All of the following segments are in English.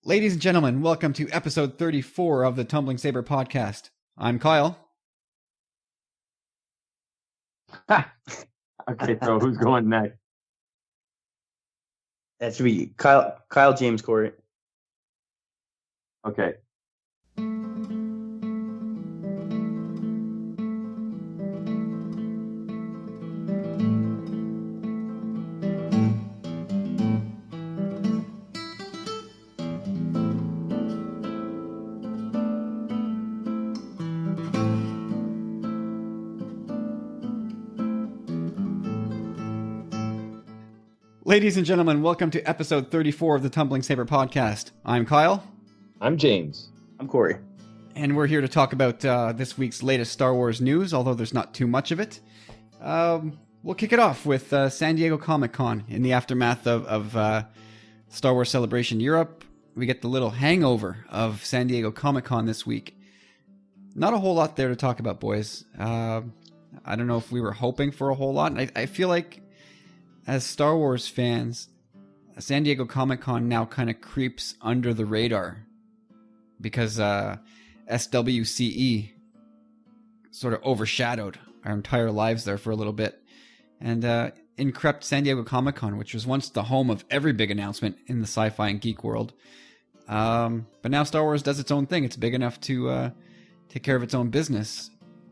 Ladies and gentlemen, welcome to episode 34 of the TumblingSaber Podcast. I'm Kyle. Okay, so who's going next? That should be Kyle James Corey. Okay. Ladies and gentlemen, welcome to episode 34 of the TumblingSaber Podcast. I'm Kyle. I'm James. I'm Corey. And we're here to talk about this week's latest Star Wars news, although there's not too much of it. We'll kick it off with San Diego Comic-Con. In the aftermath of Star Wars Celebration Europe, we get the little hangover of San Diego Comic-Con this week. Not a whole lot there to talk about, boys. I don't know if we were hoping for a whole lot. And I feel like as Star Wars fans, San Diego Comic-Con now kind of creeps under the radar because SWCE sort of overshadowed our entire lives there for a little bit. And in crept San Diego Comic-Con, which was once the home of every big announcement in the sci-fi and geek world. But now Star Wars does its own thing. It's big enough to take care of its own business.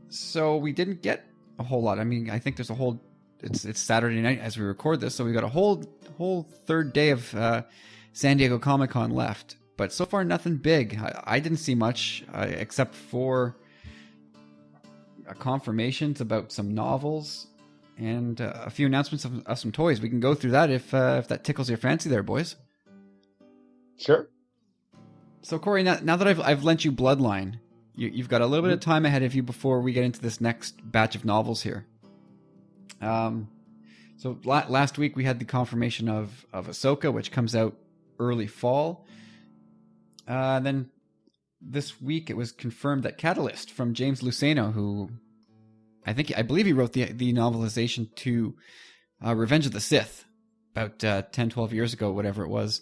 So we didn't get a whole lot. I mean, I think there's a whole... It's Saturday night as we record this, so we got a whole third day of San Diego Comic-Con left. But so far, nothing big. I didn't see much except for confirmations about some novels and a few announcements of some toys. We can go through that if that tickles your fancy there, boys. Sure. So, Corey, now that I've lent you Bloodline, you've got a little bit of time ahead of you before we get into this next batch of novels here. So last week we had the confirmation of Ahsoka, which comes out early fall. Then this week it was confirmed that Catalyst from James Luceno, who I believe he wrote the novelization to Revenge of the Sith about 10, 12 years ago, whatever it was.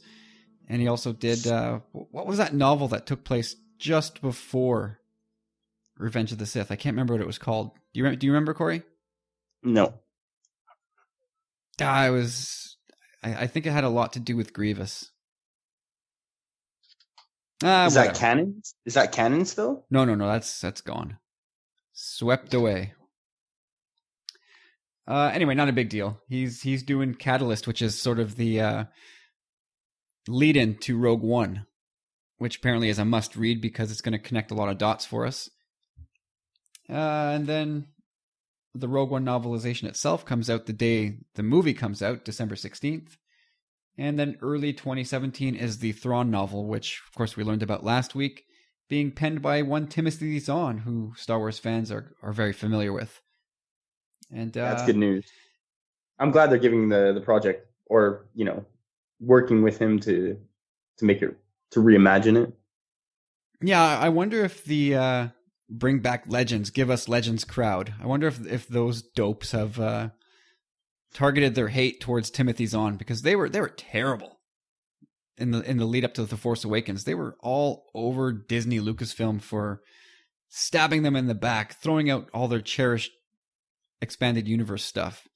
And he also did, what was that novel that took place just before Revenge of the Sith? I can't remember what it was called. Do you remember, Corey? No. I think it had a lot to do with Grievous. Is that canon? Is that canon still? No, that's gone. Swept away. Anyway, not a big deal. He's doing Catalyst, which is sort of the lead-in to Rogue One, which apparently is a must-read because it's going to connect a lot of dots for us. And then the Rogue One novelization itself comes out the day the movie comes out, December 16th. And then early 2017 is the Thrawn novel, which, of course, we learned about last week, being penned by one Timothy Zahn, who Star Wars fans are very familiar with. And that's good news. I'm glad they're giving the project, or, working with him to make it, to reimagine it. Yeah, I wonder if the... Bring Back Legends, Give Us Legends crowd. I wonder if those dopes have targeted their hate towards Timothy Zahn, because they were terrible in the lead up to The Force Awakens. They were all over Disney Lucasfilm for stabbing them in the back, throwing out all their cherished expanded universe stuff.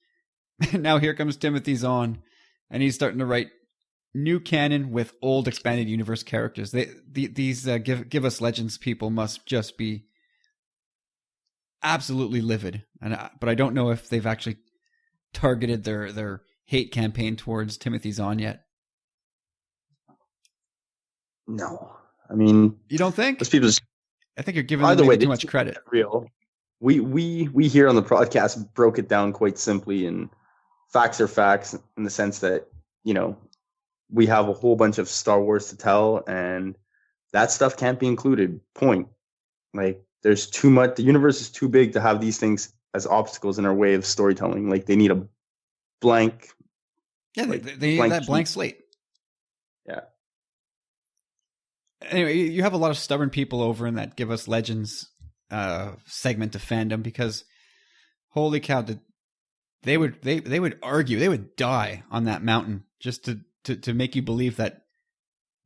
Now here comes Timothy Zahn, and he's starting to write new canon with old expanded universe characters. These Give Us Legends people must just be absolutely livid, but I don't know if they've actually targeted their hate campaign towards Timothy Zahn yet. No, I mean, you don't think? Those people I think you're giving them too much credit. Real. We here on the podcast broke it down quite simply, and facts are facts in the sense that we have a whole bunch of Star Wars to tell, and that stuff can't be included. Point. Like, there's too much. The universe is too big to have these things as obstacles in our way of storytelling. Like, they need a blank. Yeah, they need that blank slate. Yeah. Anyway, you have a lot of stubborn people over in that Give Us Legends segment of fandom, because holy cow, they would argue, they would die on that mountain just to make you believe that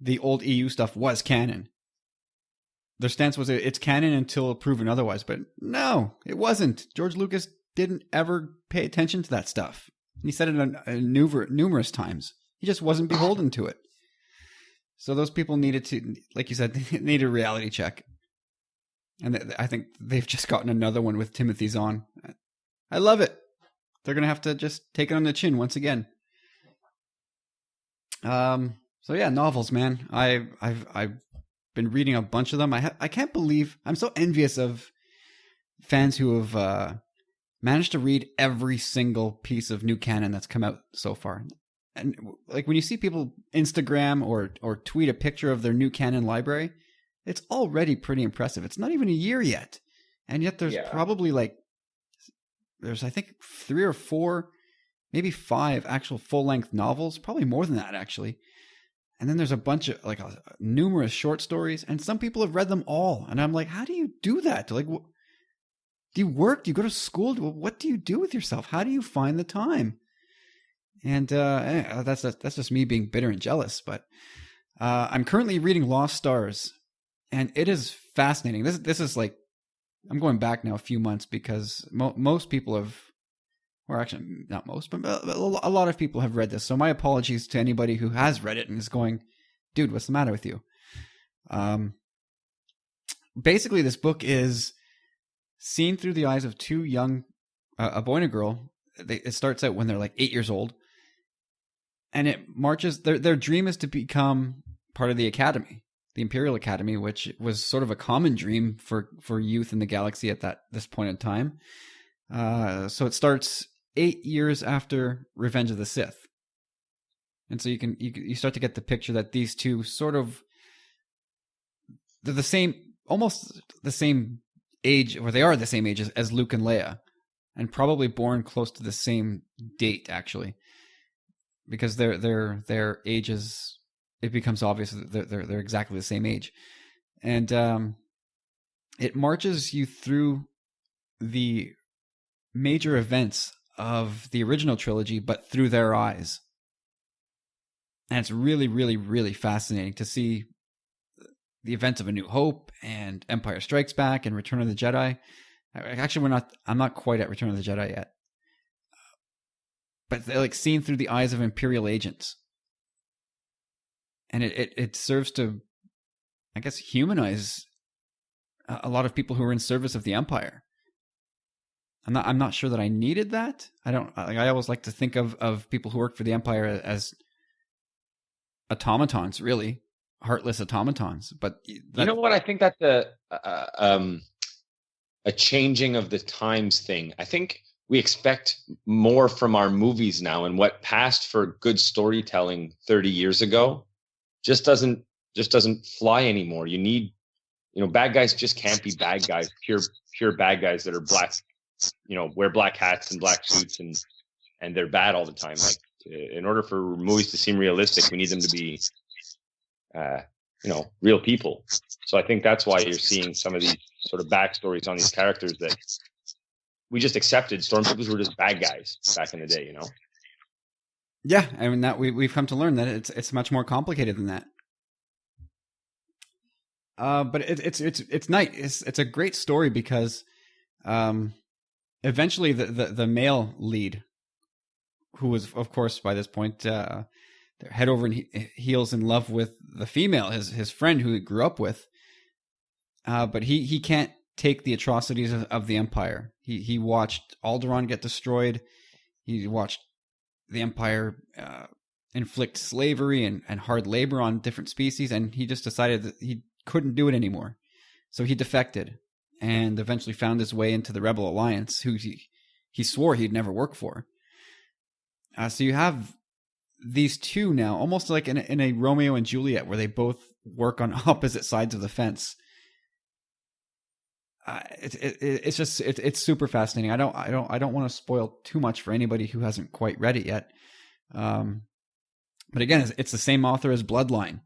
the old EU stuff was canon. Their stance was it's canon until proven otherwise, but no, it wasn't. George Lucas didn't ever pay attention to that stuff. He said it numerous times. He just wasn't beholden to it. So those people needed to, like you said, they need a reality check. And I think they've just gotten another one with Timothy Zahn. I love it. They're going to have to just take it on the chin once again. So yeah, novels, man. I've been reading a bunch of them. I can't believe, I'm so envious of fans who have managed to read every single piece of new canon that's come out so far. And like when you see people Instagram or tweet a picture of their new canon library, it's already pretty impressive. It's not even a year yet. And yet there's probably there's I think 3 or 4, maybe 5 actual full-length novels, probably more than that actually. And then there's a bunch of numerous short stories, and some people have read them all. And I'm like, how do you do that? Like, do you work? Do you go to school? What do you do with yourself? How do you find the time? And that's just me being bitter and jealous. But I'm currently reading Lost Stars, and it is fascinating. This is like, I'm going back now a few months because most people have, or actually not most, but a lot of people have read this. So my apologies to anybody who has read it and is going, dude, what's the matter with you? Basically, this book is seen through the eyes of 2 young, a boy and a girl. It starts out when they're like 8 years old. And it marches, their dream is to become part of the Academy, the Imperial Academy, which was sort of a common dream for youth in the galaxy at this point in time. So it starts 8 years after Revenge of the Sith. And so you start to get the picture that these two they're the same, almost the same age, or they are the same age as Luke and Leia, and probably born close to the same date actually, because their ages, it becomes obvious that they're exactly the same age. And it marches you through the major events of the original trilogy, but through their eyes. And it's really, really, really fascinating to see the events of A New Hope and Empire Strikes Back and Return of the Jedi. Actually, I'm not quite at Return of the Jedi yet. But they're like seen through the eyes of Imperial agents. And it serves to, I guess, humanize a lot of people who are in service of the Empire. I'm not sure that I needed that. I always like to think of people who work for the Empire as automatons, really heartless automatons. But you know what? I think that's a changing of the times thing. I think we expect more from our movies now, and what passed for good storytelling 30 years ago just doesn't fly anymore. You need, bad guys just can't be bad guys, pure bad guys that are black. Wear black hats and black suits and they're bad all the time. Like, in order for movies to seem realistic, we need them to be, real people. So I think that's why you're seeing some of these sort of backstories on these characters that we just accepted. Stormtroopers were just bad guys back in the day, Yeah, I mean that we've come to learn that it's much more complicated than that. But it's nice. It's a great story because, eventually the male lead, who was of course by this point they're head over and heels in love with the female, his friend who he grew up with, but he can't take the atrocities of the Empire. He watched Alderaan get destroyed. He watched the Empire inflict slavery and hard labor on different species, and he just decided that he couldn't do it anymore. So he defected and eventually found his way into the Rebel Alliance, who he swore he'd never work for. So you have these two now, almost like in a Romeo and Juliet, where they both work on opposite sides of the fence. It's super fascinating. I don't want to spoil too much for anybody who hasn't quite read it yet. But again, it's the same author as Bloodline,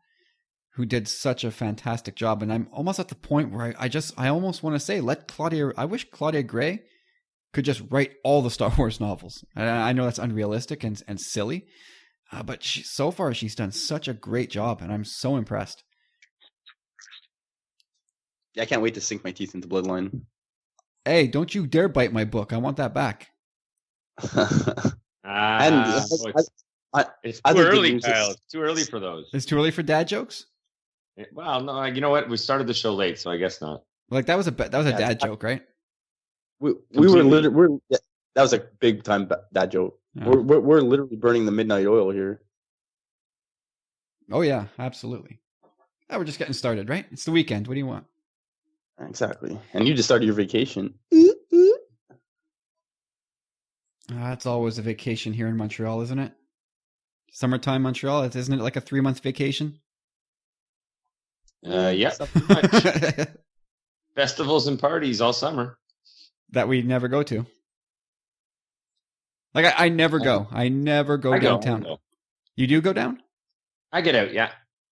who did such a fantastic job. And I'm almost at the point where I almost want to say, I wish Claudia Gray could just write all the Star Wars novels. I know that's unrealistic and silly. But so far, she's done such a great job, and I'm so impressed. Yeah, I can't wait to sink my teeth into Bloodline. Hey, don't you dare bite my book. I want that back. It's too early, Kyle. It's too early for those. It's too early for dad jokes? Well, no, you know what? We started the show late, so I guess not. Like that was a dad joke, right? We were literally that was a big time dad joke. Yeah. We're literally burning the midnight oil here. Oh yeah, absolutely. Oh, we're just getting started, right? It's the weekend. What do you want? Exactly. And you just started your vacation. That's always a vacation here in Montreal, isn't it? Summertime Montreal, isn't it like a 3-month vacation? Yeah, pretty much. Festivals and parties all summer. That we never go to. Like I never go. I never go downtown. Go. You do go down? I get out, yeah.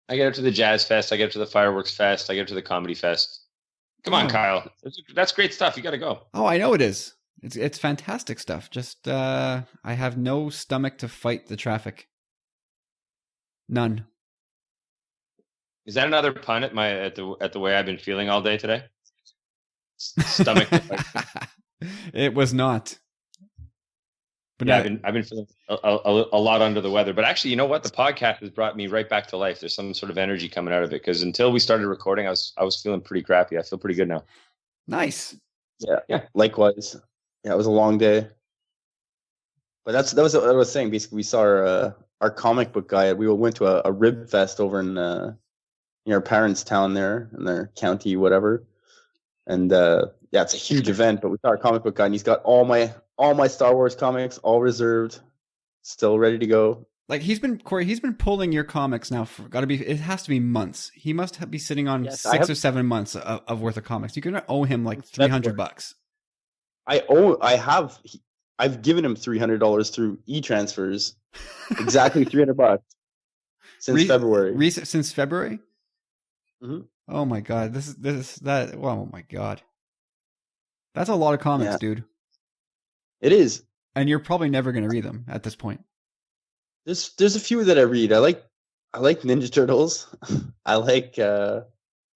I get out to the Jazz Fest. I get out to the Fireworks Fest. I get out to the Comedy Fest. Come on, Kyle. That's great stuff. You got to go. Oh, I know it is. It's fantastic stuff. Just I have no stomach to fight the traffic. None. Is that another pun at the way I've been feeling all day today? Stomach to fight. It was not. But yeah, I've been feeling a lot under the weather. But actually, you know what? The podcast has brought me right back to life. There's some sort of energy coming out of it because until we started recording, I was feeling pretty crappy. I feel pretty good now. Nice. Yeah. Likewise. Yeah, it was a long day. But that was what I was saying. Basically, we saw our comic book guy. We went to a rib fest over in our parents' town there in their county, whatever. And yeah, it's a huge event. But we saw our comic book guy, and he's got all my Star Wars comics, all reserved, still ready to go. Like he's been pulling your comics now for it has to be months. He must be sitting on 6 or 7 months of worth of comics. You're gonna owe him like $300. I've given him $300 through e-transfers, exactly $300 since February. Since February. Mm-hmm. Oh my god, that. Oh my god, that's a lot of comics, dude. It is, and you're probably never going to read them at this point. There's a few that I read. I like Ninja Turtles. I like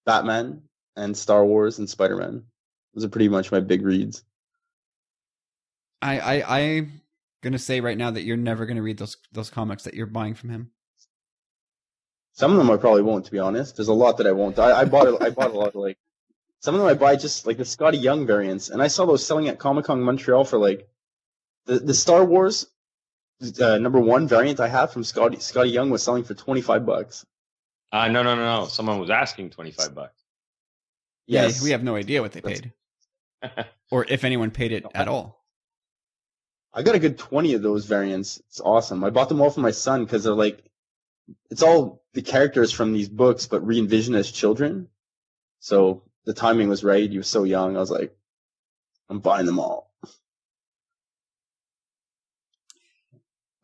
Batman and Star Wars and Spider-Man. Those are pretty much my big reads. I'm gonna say right now that you're never gonna read those comics that you're buying from him. Some of them I probably won't, to be honest. There's a lot that I won't. I bought a lot of some of them I buy just like the Scotty Young variants, and I saw those selling at Comic-Con Montreal for like the Star Wars #1 variant I have from Scotty Young was selling for $25. No. Someone was asking $25. Yes, yeah, we have no idea what they paid, or if anyone paid it at all. I got a good 20 of those variants. It's awesome. I bought them all for my son because they're like, it's all the characters from these books, but re-envisioned as children. So the timing was right. He was so young. I was like, I'm buying them all.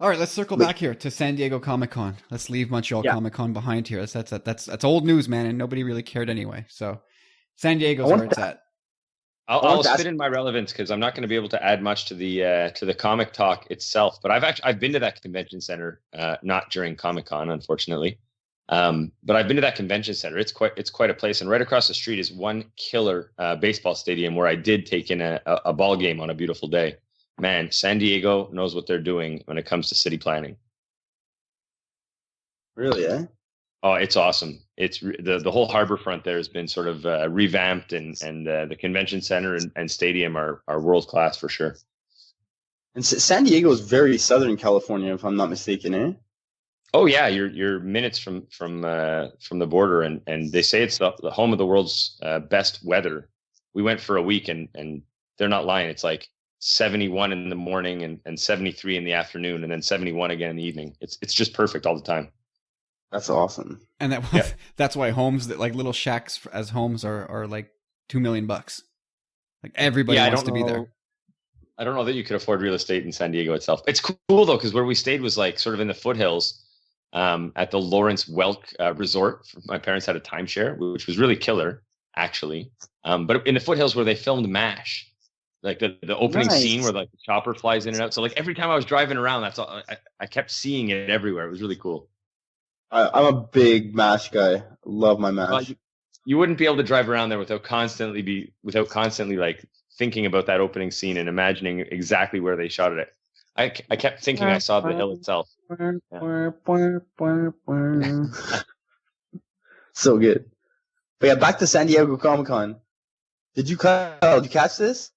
All right, let's circle back here to San Diego Comic-Con. Let's leave Montreal Comic-Con behind here. That's old news, man, and nobody really cared anyway. So San Diego's where it's at. I'll fit in my relevance because I'm not going to be able to add much to the comic talk itself. But I've been to that convention center, not during Comic-Con, unfortunately. But I've been to that convention center. It's quite a place. And right across the street is one killer baseball stadium where I did take in a ball game on a beautiful day. Man, San Diego knows what they're doing when it comes to city planning. Really, eh? Oh, it's awesome. It's the whole harbor front there has been sort of revamped, and the convention center and stadium are world class for sure. And San Diego is very Southern California, if I'm not mistaken, eh? Oh yeah, you're minutes from the border, and they say it's the home of the world's best weather. We went for a week, and they're not lying. It's like 71 in the morning and 73 in the afternoon, and then 71 again in the evening. It's just perfect all the time. That's awesome. And that's why homes that like little shacks as homes are like $2 million. Like everybody wants to be there. I don't know that you could afford real estate in San Diego itself. It's cool though, because where we stayed was like sort of in the foothills at the Lawrence Welk Resort. My parents had a timeshare, which was really killer, actually. But in the foothills where they filmed MASH. Like the opening Nice. scene where like the chopper flies in and out. So like every time I was driving around, that's all I kept seeing it everywhere. It was really cool. I'm a big MASH guy. Love my MASH. You wouldn't be able to drive around there without constantly like thinking about that opening scene and imagining exactly where they shot it at. I kept thinking I saw the hill itself. Yeah. So good. But yeah, back to San Diego Comic-Con. Did you catch this?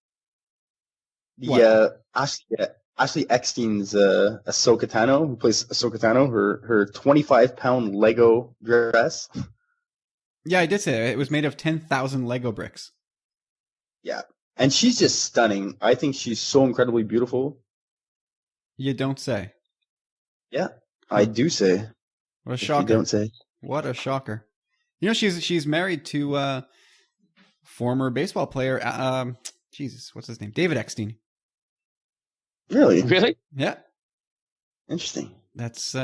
Ashley Eckstein's Ahsoka Tano, who plays Ahsoka Tano, her 25-pound Lego dress. Yeah, I did say that. It was made of 10,000 Lego bricks. Yeah, and she's just stunning. I think she's so incredibly beautiful. You don't say. Yeah, I do say. What a shocker! You don't say. What a shocker! You know, she's married to former baseball player. Jesus, what's his name? David Eckstein. Really? Really? Yeah. Interesting. That's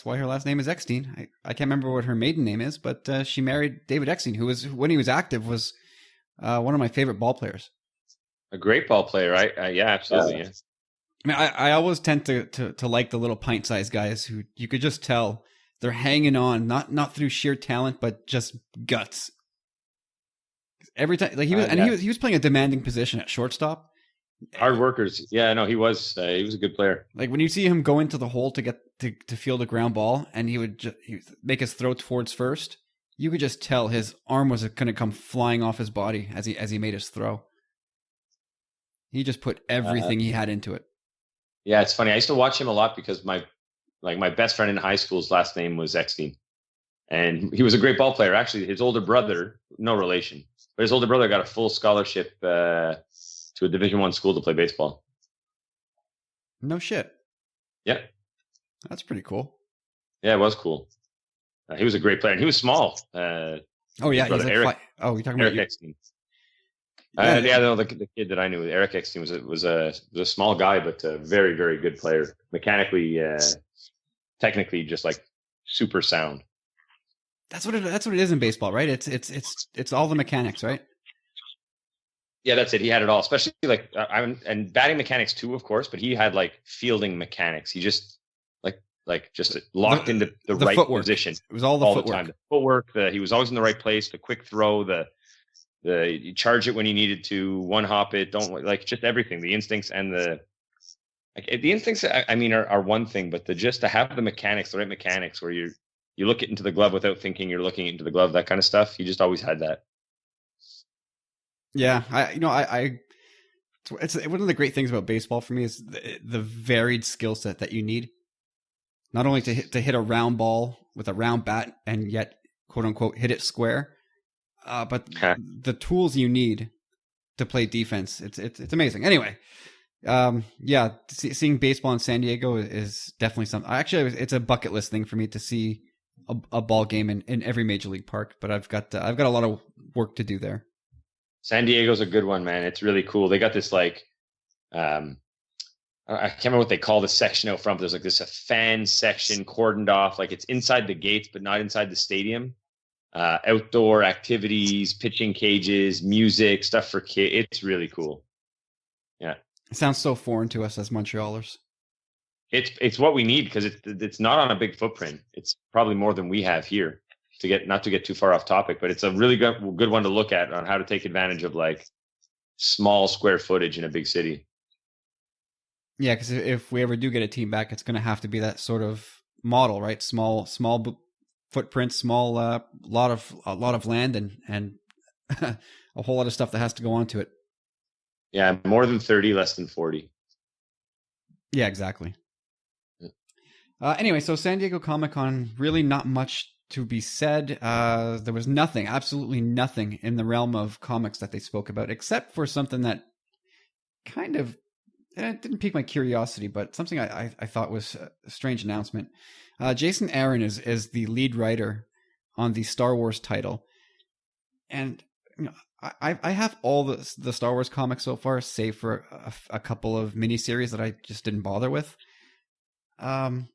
why her last name is Eckstein. I can't remember what her maiden name is, but she married David Eckstein, who was, when he was active, was one of my favorite ball players. A great ball player, right? Yeah, absolutely. Yeah. I mean, I always tend to like the little pint-sized guys who you could just tell they're hanging on, not through sheer talent, but just guts. Every time, like he was playing a demanding position at shortstop. Hard workers. Yeah, no, he was a good player. Like when you see him go into the hole to get to field a ground ball, and he would make his throw towards first, you could just tell his arm was going to come flying off his body as he made his throw. He just put everything he had into it. Yeah, it's funny. I used to watch him a lot because my best friend in high school's last name was Eckstein, and he was a great ball player. Actually, his older brother, no relation, but his older brother got a full scholarship to a Division I school to play baseball. No shit. Yeah. That's pretty cool. Yeah, it was cool. He was a great player, and he was small. Oh yeah, he's like Eric. You're talking Eric about Eckstein. The kid that I knew, Eric Eckstein, was a small guy, but a very, very good player. Mechanically, technically, just like super sound. That's what it is in baseball, right? It's all the mechanics, right? Yeah, that's it. He had it all, especially like and batting mechanics too, of course. But he had like fielding mechanics. He just just locked into the right footwork. Position. It was all the footwork. Time. The footwork. He was always in the right place. The quick throw. You charge it when you needed to. One hop it. Don't just everything. The instincts and the instincts. I mean, are one thing, but to have the mechanics, the right mechanics, where you look it into the glove without thinking you're looking into the glove. That kind of stuff. He just always had that. Yeah, it's one of the great things about baseball for me is the varied skill set that you need. Not only to hit a round ball with a round bat and yet quote unquote hit it square, but the tools you need to play defense. It's amazing. Anyway, seeing baseball in San Diego is definitely something. Actually, it's a bucket list thing for me to see a ball game in every major league park. But I've got a lot of work to do there. San Diego's a good one, man. It's really cool. They got this I can't remember what they call the section out front. But there's a fan section cordoned off, like it's inside the gates, but not inside the stadium. Outdoor activities, pitching cages, music, stuff for kids. It's really cool. Yeah, it sounds so foreign to us as Montrealers. It's what we need because it's not on a big footprint. It's probably more than we have here. Not to get too far off topic, but it's a really good one to look at on how to take advantage of like small square footage in a big city. Yeah, because if we ever do get a team back, it's going to have to be that sort of model, right? Small footprint, small lot of land, and a whole lot of stuff that has to go onto it. Yeah, more than 30, less than 40. Yeah, exactly. Anyway, so San Diego Comic-Con, really not much to be said. There was absolutely nothing in the realm of comics that they spoke about, except for something that kind of it didn't pique my curiosity, but something I thought was a strange announcement. Jason Aaron is the lead writer on the Star Wars title, and I have all the Star Wars comics so far, save for a couple of miniseries that I just didn't bother with. But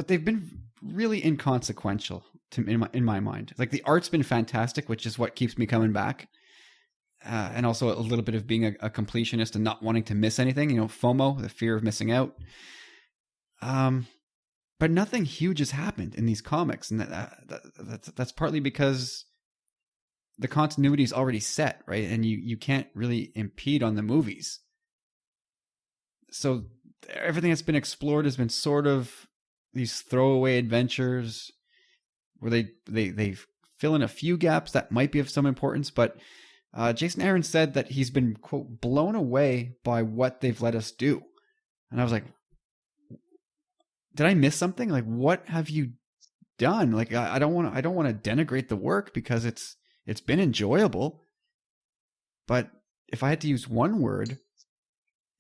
they've been really inconsequential in my mind. Like the art's been fantastic, which is what keeps me coming back. and also a little bit of being a completionist and not wanting to miss anything. FOMO, the fear of missing out. But nothing huge has happened in these comics, and that's partly because the continuity is already set, right? And you can't really impede on the movies. So everything that's been explored has been sort of these throwaway adventures where they fill in a few gaps that might be of some importance. But Jason Aaron said that he's been, quote, blown away by what they've let us do. And I was like, did I miss something? Like, what have you done? Like, I don't want to denigrate the work because it's been enjoyable. But if I had to use one word,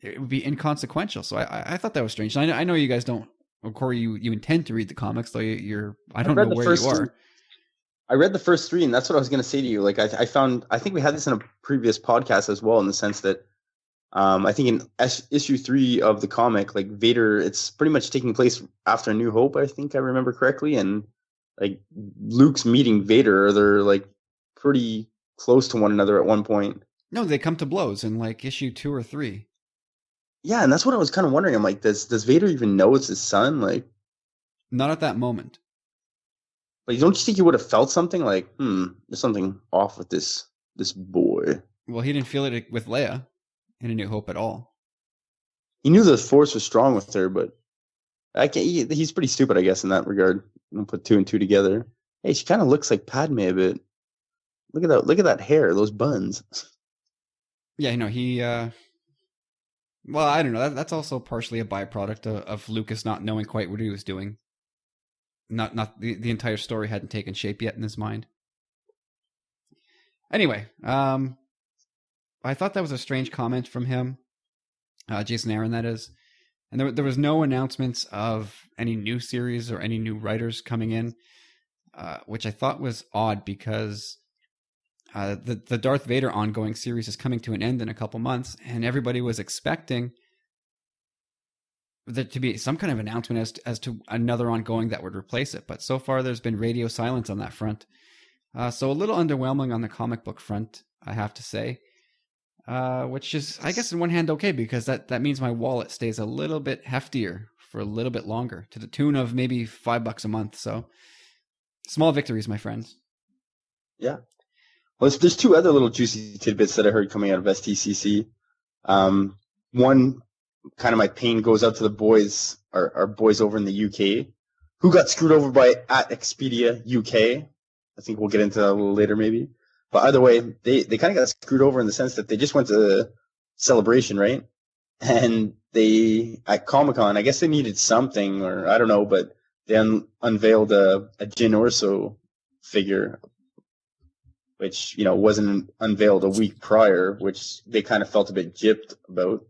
it would be inconsequential. So I thought that was strange. And I know you guys don't, well, Corey, you intend to read the comics, though I don't know where you are. I read the first 3, and that's what I was going to say to you. Like, I think we had this in a previous podcast as well, in the sense that I think in issue 3 of the comic, like, Vader, it's pretty much taking place after A New Hope, I think I remember correctly. And like, Luke's meeting Vader, they're like pretty close to one another at one point. No, they come to blows in like issue 2 or 3. Yeah, and that's what I was kind of wondering. I'm like, does Vader even know it's his son? Like, not at that moment. Like, don't you think he would have felt something like, there's something off with this boy? Well, he didn't feel it with Leia in A New Hope at all. He knew the Force was strong with her, but he's pretty stupid, I guess, in that regard. You don't put 2 and 2 together. Hey, she kind of looks like Padme a bit. Look at that hair, those buns. Yeah, he. Well, I don't know. That's also partially a byproduct of Lucas not knowing quite what he was doing. Not the entire story hadn't taken shape yet in his mind. Anyway, I thought that was a strange comment from him, Jason Aaron, that is. And there was no announcements of any new series or any new writers coming in, which I thought was odd because the Darth Vader ongoing series is coming to an end in a couple months, and everybody was expecting there to be some kind of announcement as to another ongoing that would replace it. But so far, there's been radio silence on that front. So a little underwhelming on the comic book front, I have to say. Which is, I guess, on one hand, okay, because that means my wallet stays a little bit heftier for a little bit longer, to the tune of maybe $5 a month. So small victories, my friends. Yeah. Well, there's 2 other little juicy tidbits that I heard coming out of STCC. One, kind of my pain goes out to the boys, our boys over in the UK, who got screwed over by at Expedia UK. I think we'll get into that a little later, maybe. But either way, they kind of got screwed over in the sense that they just went to Celebration, right? And they, at Comic-Con, I guess they needed something, or I don't know, but they unveiled a Jyn Orso figure, which, wasn't unveiled a week prior, which they kind of felt a bit gypped about.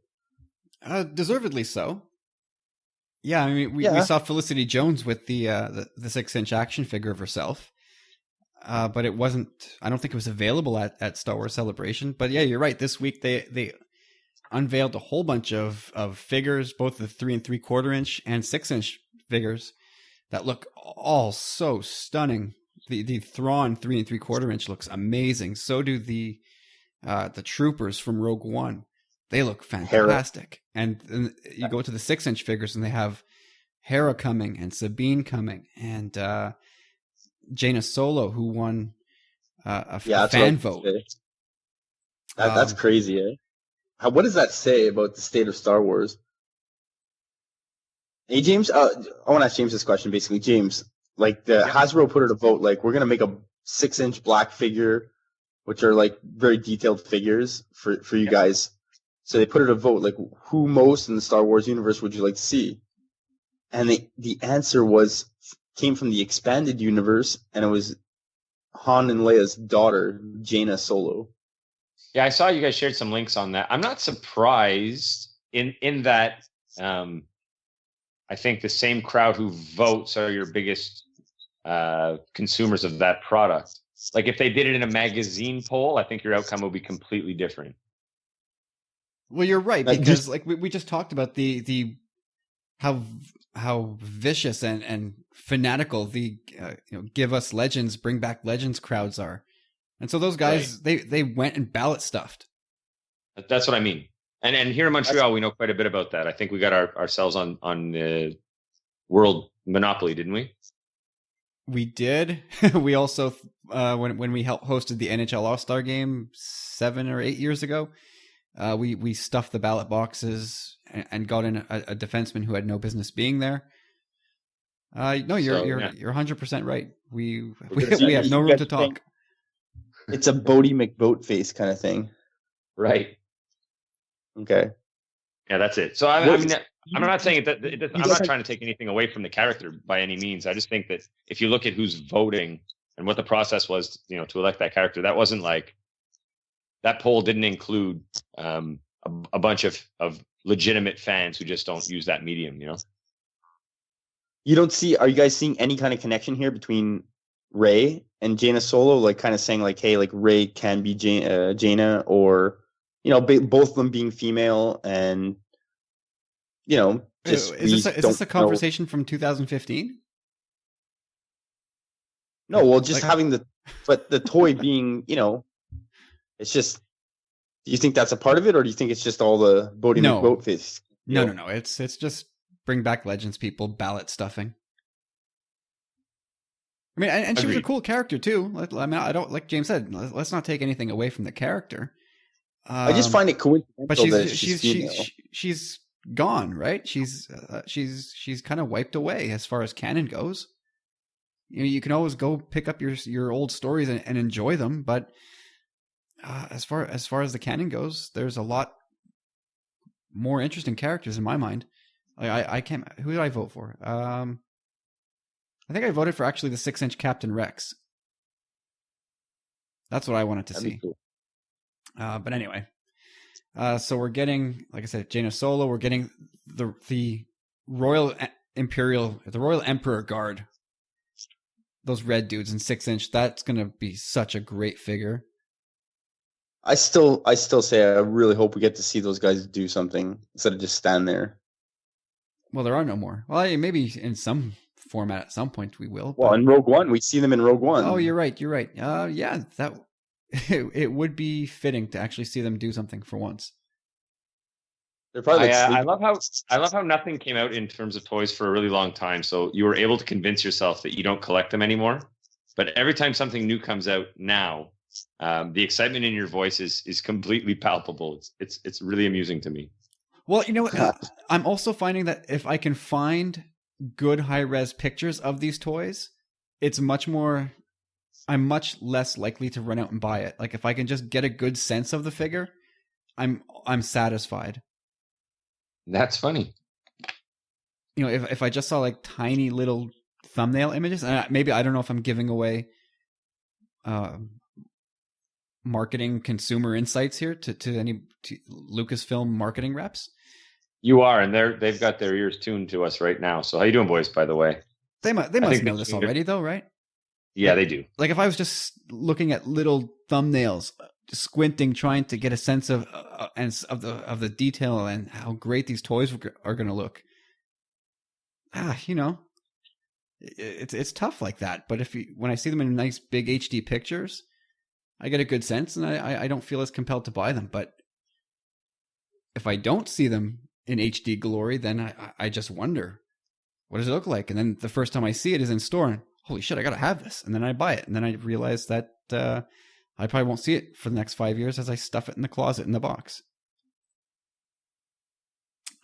Deservedly so. Yeah, I mean, we saw Felicity Jones with the 6-inch action figure of herself. But it wasn't, I don't think it was available at Star Wars Celebration. But yeah, you're right. This week they unveiled a whole bunch of figures, both the 3 3/4 inch and 6-inch figures that look all so stunning. The Thrawn 3 3/4 inch looks amazing. So do the troopers from Rogue One. They look fantastic. And you go to the 6-inch figures and they have Hera coming and Sabine coming and Jaina Solo, who won a fan vote. That's crazy, eh? What does that say about the state of Star Wars? Hey, James, I want to ask James this question, basically. James, like, Hasbro put it a vote, like, we're going to make a 6-inch black figure, which are, like, very detailed figures for you guys. So they put it a vote, like, who most in the Star Wars universe would you like to see? And the answer came from the expanded universe, and it was Han and Leia's daughter, Jaina Solo. Yeah, I saw you guys shared some links on that. I'm not surprised in that I think the same crowd who votes are your biggest consumers of that product. Like, if they did it in a magazine poll, I think your outcome would be completely different. Well, you're right, because like we just talked about the how vicious and fanatical the give us legends, bring back legends crowds are. And so those guys, they went and ballot stuffed. That's what I mean. And here in Montreal, we know quite a bit about that. I think we got ourselves on World Monopoly, didn't we? We did. We also, when we hosted the NHL All-Star Game 7 or 8 years ago, we stuffed the ballot boxes and got in a defenseman who had no business being there. No, you're 100% right. We have no room to talk. It's a Bodie McBoat face kind of thing. Right. Okay. Yeah, that's it. So I mean, I'm not saying that I'm not trying to take anything away from the character by any means. I just think that if you look at who's voting and what the process was, to elect that character, that wasn't like that poll didn't include a bunch of legitimate fans who just don't use that medium. You don't see? Are you guys seeing any kind of connection here between Ray and Jaina Solo? Like, kind of saying like, hey, like Ray can be Jaina, or both of them being female, and just is this a conversation from 2015? No, well, just having the toy being, it's just. Do you think that's a part of it, or do you think it's just all the Bodie McBoat face? No. It's just bring back Legends people, ballot stuffing. I mean, and she was a cool character too. I mean, I don't, like James said, let's not take anything away from the character. I just find it coincidental but she's she's gone, right? She's kind of wiped away as far as canon goes. You can always go pick up your old stories and enjoy them, but as far as the canon goes, there's a lot more interesting characters in my mind. I can't. Who did I vote for? I think I voted for actually the 6-inch Captain Rex. That's what I wanted to see. Cool. But anyway, so we're getting, like I said, Jaina Solo. We're getting the Royal Emperor Guard. Those red dudes in 6-inch. That's gonna be such a great figure. I still say I really hope we get to see those guys do something instead of just stand there. Well, there are no more. Well, maybe in some format at some point we will. Well, in Rogue One, we see them in Rogue One. Oh, you're right. Yeah, that it would be fitting to actually see them do something for once. They're probably. I love how nothing came out in terms of toys for a really long time. So you were able to convince yourself that you don't collect them anymore. But every time something new comes out now, the excitement in your voice is completely palpable. It's really amusing to me. Well, you know what? I'm also finding that if I can find good high-res pictures of these toys, I'm much less likely to run out and buy it. Like if I can just get a good sense of the figure, I'm satisfied. That's funny. If I just saw like tiny little thumbnail images, and maybe I don't know if I'm giving away marketing consumer insights here to any Lucasfilm marketing reps. You are, and they've got their ears tuned to us right now. So how you doing, boys, by the way? They must know this already, though, right? Yeah, they do. Like if I was just looking at little thumbnails, squinting, trying to get a sense of the detail and how great these toys are going to look. It's tough like that. But when I see them in nice big HD pictures, I get a good sense, and I don't feel as compelled to buy them. But if I don't see them in HD glory, then I just wonder, what does it look like? And then the first time I see it is in store, and holy shit, I gotta have this. And then I buy it, and then I realize that I probably won't see it for the next 5 years as I stuff it in the closet in the box.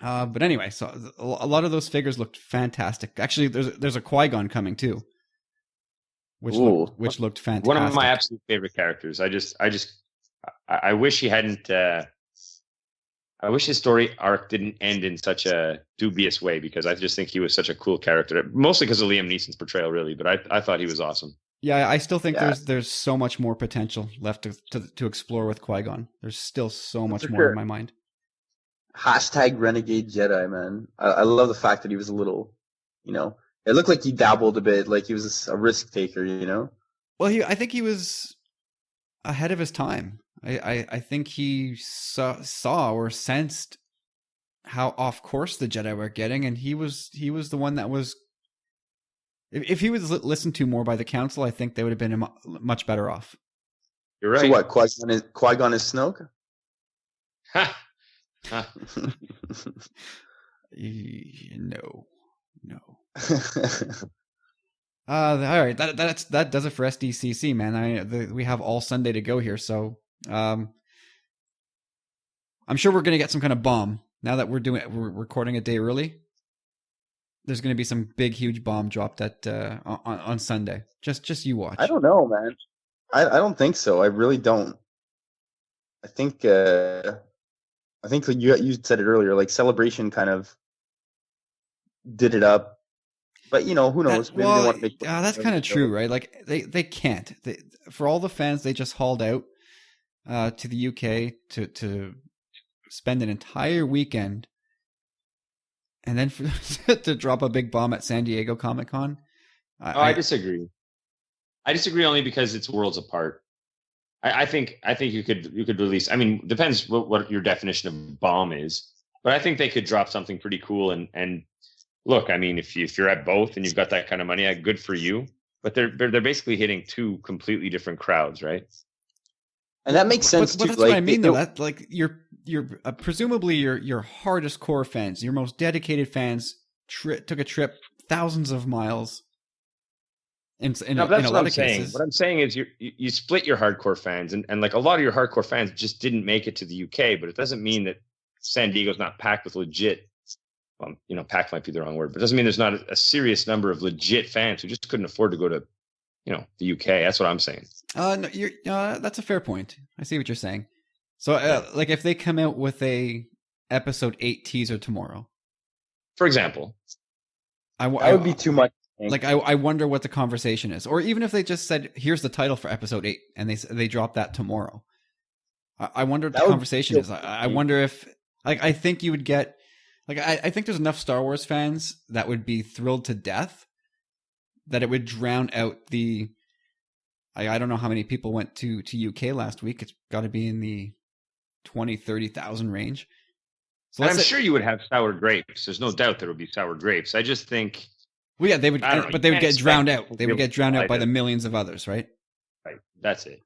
But anyway, so a lot of those figures looked fantastic. Actually, there's a Qui-Gon coming too, which looked fantastic. One of my absolute favorite characters. I wish he hadn't. I wish his story arc didn't end in such a dubious way, because I just think he was such a cool character. Mostly because of Liam Neeson's portrayal, really. But I thought he was awesome. Yeah, I still think there's so much more potential left to explore with Qui-Gon. There's still so much more in my mind. # Renegade Jedi, man. I love the fact that he was a little, it looked like he dabbled a bit, like he was a risk taker, Well, I think he was ahead of his time. I think he saw or sensed how off course the Jedi were getting, and he was the one that was. If he was listened to more by the Council, I think they would have been much better off. You're right. So what? Qui-Gon is Snoke? Ha! Ha. No. All right, that does it for SDCC, man. We have all Sunday to go here, so I'm sure we're gonna get some kind of bomb now that we're recording a day early. There's gonna be some big, huge bomb dropped at on Sunday. Just you watch. I don't know, man. I don't think so. I really don't. I think you said it earlier. Like Celebration kind of did it up. But, who knows? Maybe they want to make that's kind of true, right? Like, they can't. For all the fans, they just hauled out to the UK to spend an entire weekend and then to drop a big bomb at San Diego Comic-Con. I disagree. I disagree only because it's worlds apart. I think you could release. I mean, depends what your definition of bomb is, but I think they could drop something pretty cool and look, I mean, if you're at both and you've got that kind of money, good for you. But they're basically hitting two completely different crowds, right? And that makes sense but too. That's what I mean, though. That like you're presumably your hardest core fans, your most dedicated fans, took a trip thousands of miles. In a lot of cases. What I'm saying is you split your hardcore fans, and like a lot of your hardcore fans just didn't make it to the UK. But it doesn't mean that San Diego's not packed with legit. Packed might be the wrong word, but it doesn't mean there's not a serious number of legit fans who just couldn't afford to go to, the UK. That's what I'm saying. No, that's a fair point. I see what you're saying. So, like, if they come out with a episode 8 teaser tomorrow, for example, that would be too much. Like, I wonder what the conversation is, or even if they just said, "Here's the title for episode 8," and they drop that tomorrow. I wonder what the conversation is. I wonder if, like, I think you would get. Like, I think there's enough Star Wars fans that would be thrilled to death that it would drown out the... I don't know how many people went to UK last week. It's got to be in the 20, 30,000 range. So I'm sure you would have sour grapes. There's no doubt there would be sour grapes. I just think... Well, yeah, they would, but they would get drowned out. They would get drowned out by the millions of others, right? Right, that's it.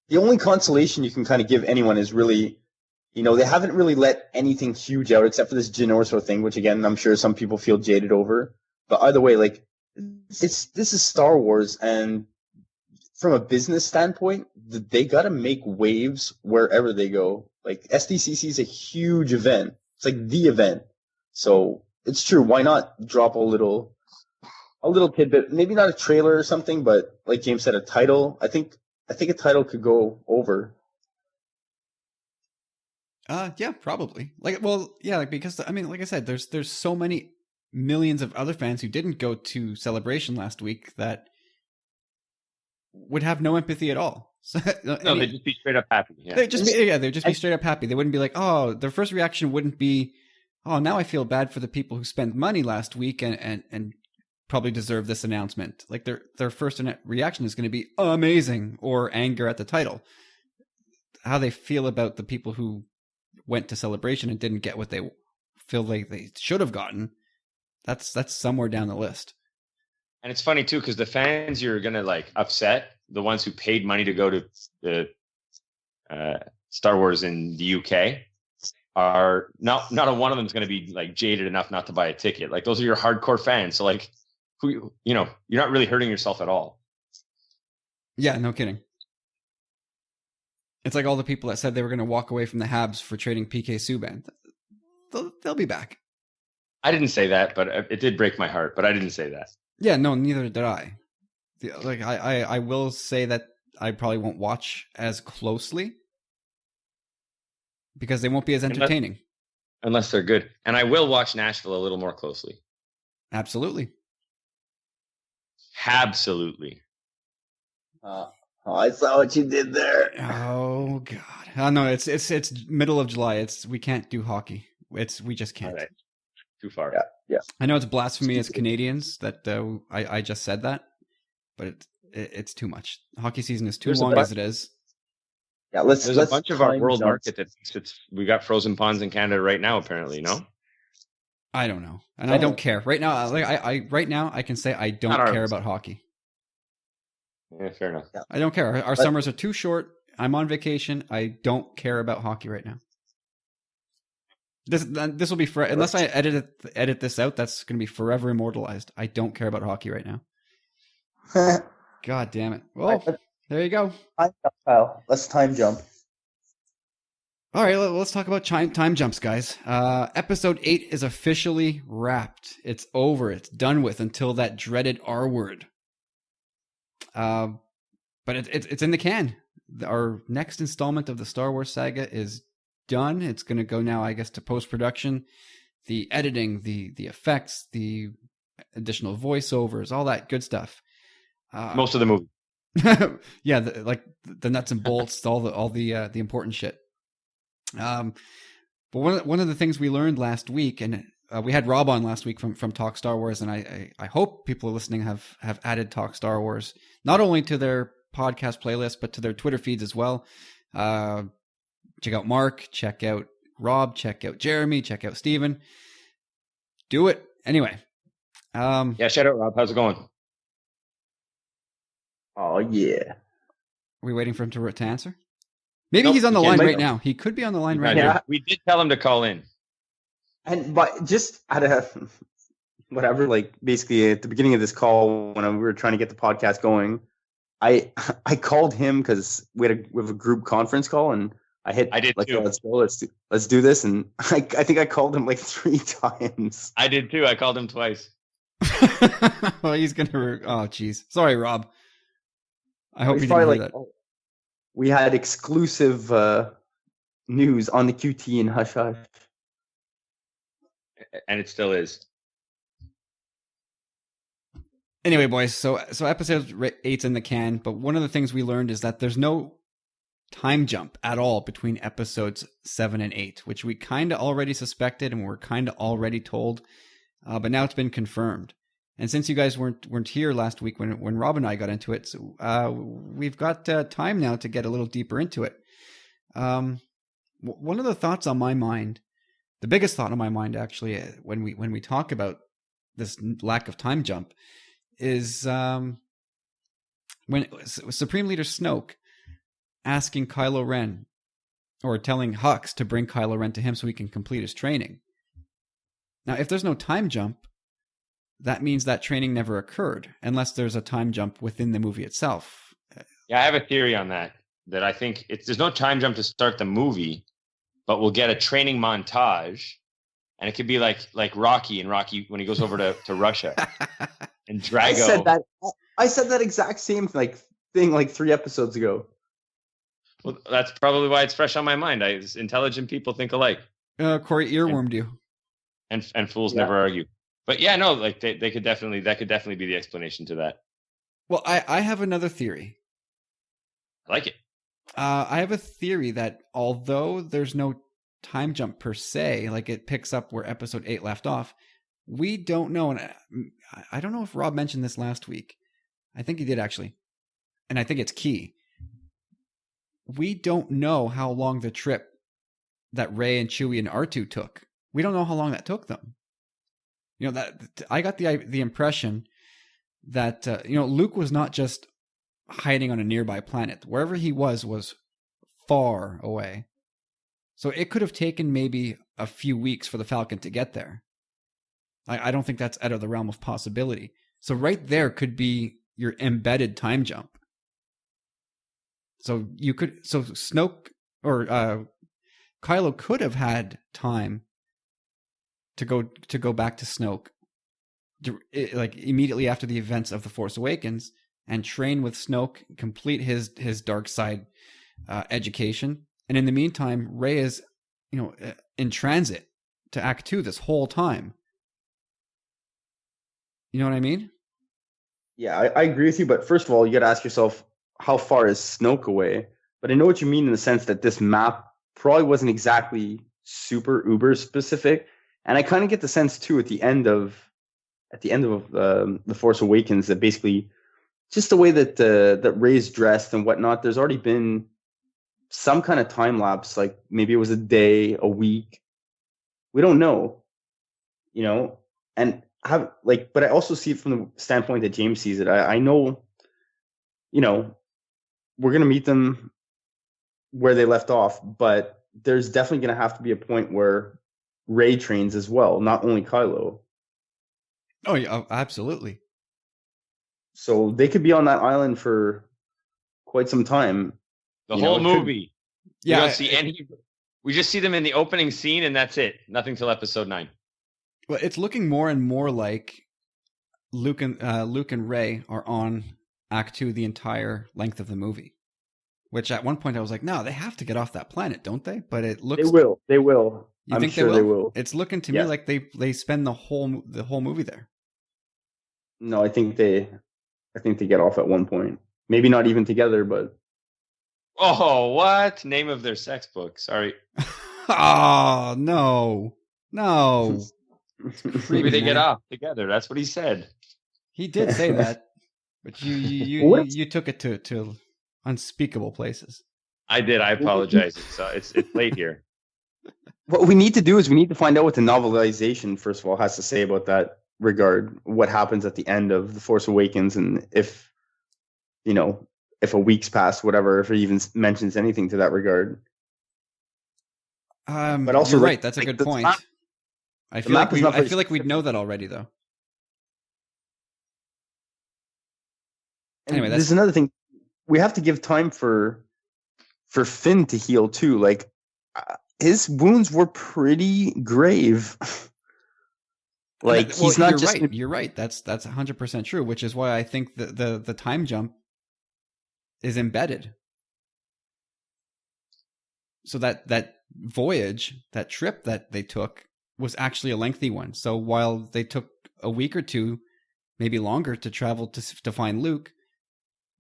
The only consolation you can kind of give anyone is really... they haven't really let anything huge out except for this Jyn Erso thing, which again, I'm sure some people feel jaded over. But either way, like, this is Star Wars, and from a business standpoint, they got to make waves wherever they go. Like, SDCC is a huge event. It's like the event. So it's true. Why not drop a little tidbit? Maybe not a trailer or something, but like James said, a title. I think a title could go over. Yeah, probably. Because I mean, like I said, there's so many millions of other fans who didn't go to Celebration last week that would have no empathy at all. No, they'd just be straight up happy. Yeah. They'd just be straight up happy. They wouldn't be like, oh, their first reaction wouldn't be, oh, now I feel bad for the people who spent money last week and probably deserve this announcement. Like their first reaction is going to be amazing or anger at the title. How they feel about the people who went to Celebration and didn't get what they feel like they should have gotten, that's somewhere down the list. And it's funny too, because the fans you're gonna like upset, the ones who paid money to go to the Star Wars in the UK, are not a one of them is gonna be like jaded enough not to buy a ticket. Like, those are your hardcore fans. So like, who you're not really hurting yourself at all. Yeah, no kidding. It's like all the people that said they were going to walk away from the Habs for trading PK Subban. They'll be back. I didn't say that, but it did break my heart. But I didn't say that. Yeah, no, neither did I. Like, I will say that I probably won't watch as closely because they won't be as entertaining. Unless they're good. And I will watch Nashville a little more closely. Absolutely. Absolutely. I saw what you did there. Oh God! Oh no, it's middle of July. We can't do hockey. We just can't. Right. Too far. Yeah. I know it's blasphemy as Canadians that I just said that, but it's too much. Hockey season is too long as it is. Yeah, there's a bunch of our world market that we got frozen ponds in Canada right now. Apparently, no. I don't know, and I don't care right now. Like right now, I can say I don't care about hockey. Yeah, fair enough. I don't care. Our summers are too short. I'm on vacation. I don't care about hockey right now. This will be unless I edit this out. That's going to be forever immortalized. I don't care about hockey right now. God damn it! Well, there you go. Time jump, Kyle. Let's time jump. All right, let's talk about time jumps, guys. Episode 8 is officially wrapped. It's over. It's done with until that dreaded R word. But it's in the can. Our next installment of the Star Wars saga is done. It's going to go now, I guess, to post-production, the editing, the effects, the additional voiceovers, all that good stuff. Most of the movie. Yeah, like the nuts and bolts, all the important shit. But one of the things we learned last week, and we had Rob on last week from Talk Star Wars, and I hope people listening have added Talk Star Wars not only to their podcast playlist but to their Twitter feeds as well. Check out Mark, check out Rob, check out Jeremy, check out Steven. Do it anyway. Yeah, shout out Rob. How's it going? Oh yeah. Are we waiting for him to answer? Maybe he's on the line right now. He could be on the line right now. We did tell him to call in. But just at whatever, like basically at the beginning of this call when we were trying to get the podcast going, I called him because we have a group conference call, and I did like, too. Oh, let's do this, and I think I called him like 3 times. I did too. I called him twice. Well, he's gonna. Oh, jeez. Sorry, Rob. I hope He's you didn't hear that. We had exclusive news on the QT and Hush Hush. And it still is. Anyway, boys, so episode 8's in the can, but one of the things we learned is that there's no time jump at all between episodes 7 and 8, which we kind of already suspected and we're kind of already told, but now it's been confirmed. And since you guys weren't here last week when Rob and I got into it, so, we've got time now to get a little deeper into it. One of the thoughts on my mind, the biggest thought on my mind actually, when we talk about this lack of time jump, is when Supreme Leader Snoke asking Kylo Ren, or telling Hux to bring Kylo Ren to him so he can complete his training. Now, if there's no time jump, that means that training never occurred, unless there's a time jump within the movie itself. Yeah, I have a theory on that I think there's no time jump to start the movie, but we'll get a training montage, and it could be like Rocky when he goes over to Russia. And Drago. I said that exact same thing like 3 episodes ago. Well, that's probably why it's fresh on my mind. Intelligent people think alike. Corey earwormed you. And fools never argue. But yeah, no, like that could definitely be the explanation to that. Well, I have another theory. I like it. I have a theory that although there's no time jump per se, like it picks up where episode 8 left off, we don't know, and I don't know if Rob mentioned this last week. I think he did actually, and I think it's key. We don't know how long the trip that Rey and Chewie and R2 took. We don't know how long that took them. You know, that I got the impression that Luke was not just hiding on a nearby planet. Wherever he was far away. So it could have taken maybe a few weeks for the Falcon to get there. I don't think that's out of the realm of possibility. So right there could be your embedded time jump. So Snoke or Kylo could have had time to go back to Snoke, like immediately after the events of The Force Awakens, and train with Snoke, complete his dark side education, and in the meantime, Rey is in transit to Act 2 this whole time. You know what I mean? Yeah, I agree with you. But first of all, you got to ask yourself, how far is Snoke away? But I know what you mean in the sense that this map probably wasn't exactly super uber specific. And I kind of get the sense too at the end of The Force Awakens that basically just the way that Rey's dressed and whatnot, there's already been some kind of time lapse, like maybe it was a day, a week. We don't know, and but I also see it from the standpoint that James sees it. I know you know, we're going to meet them where they left off, but there's definitely going to have to be a point where Rey trains as well, not only Kylo. Oh, yeah, absolutely. So they could be on that island for quite some time. The whole movie. Yeah, we don't see any. We just see them in the opening scene, and that's it. Nothing till episode 9. Well, it's looking more and more like Luke and Rey are on Act 2 the entire length of the movie. Which at one point I was like, no, they have to get off that planet, don't they? But it looks They will. You I'm think sure they will. It's looking to me like they spend the whole movie there. No, I think they get off at one point. Maybe not even together, but Oh, what? Name of their sex book. Sorry. Oh, no. Maybe they get off together. That's what he said. He did say that, but you took it to unspeakable places. I did. I apologize. It's late here. What we need to do is we need to find out what the novelization, first of all, has to say about that regard. What happens at the end of The Force Awakens, and if a week's passed, whatever, if it even mentions anything to that regard. But also, you're right. That's a good point. I feel like we'd know that already, though. Anyway, there's another thing. We have to give time for Finn to heal too. Like his wounds were pretty grave. He's not just. Right. You're right. That's 100% true. Which is why I think the time jump is embedded. So that voyage, that trip that they took, was actually a lengthy one. So while they took a week or two, maybe longer, to travel to find Luke,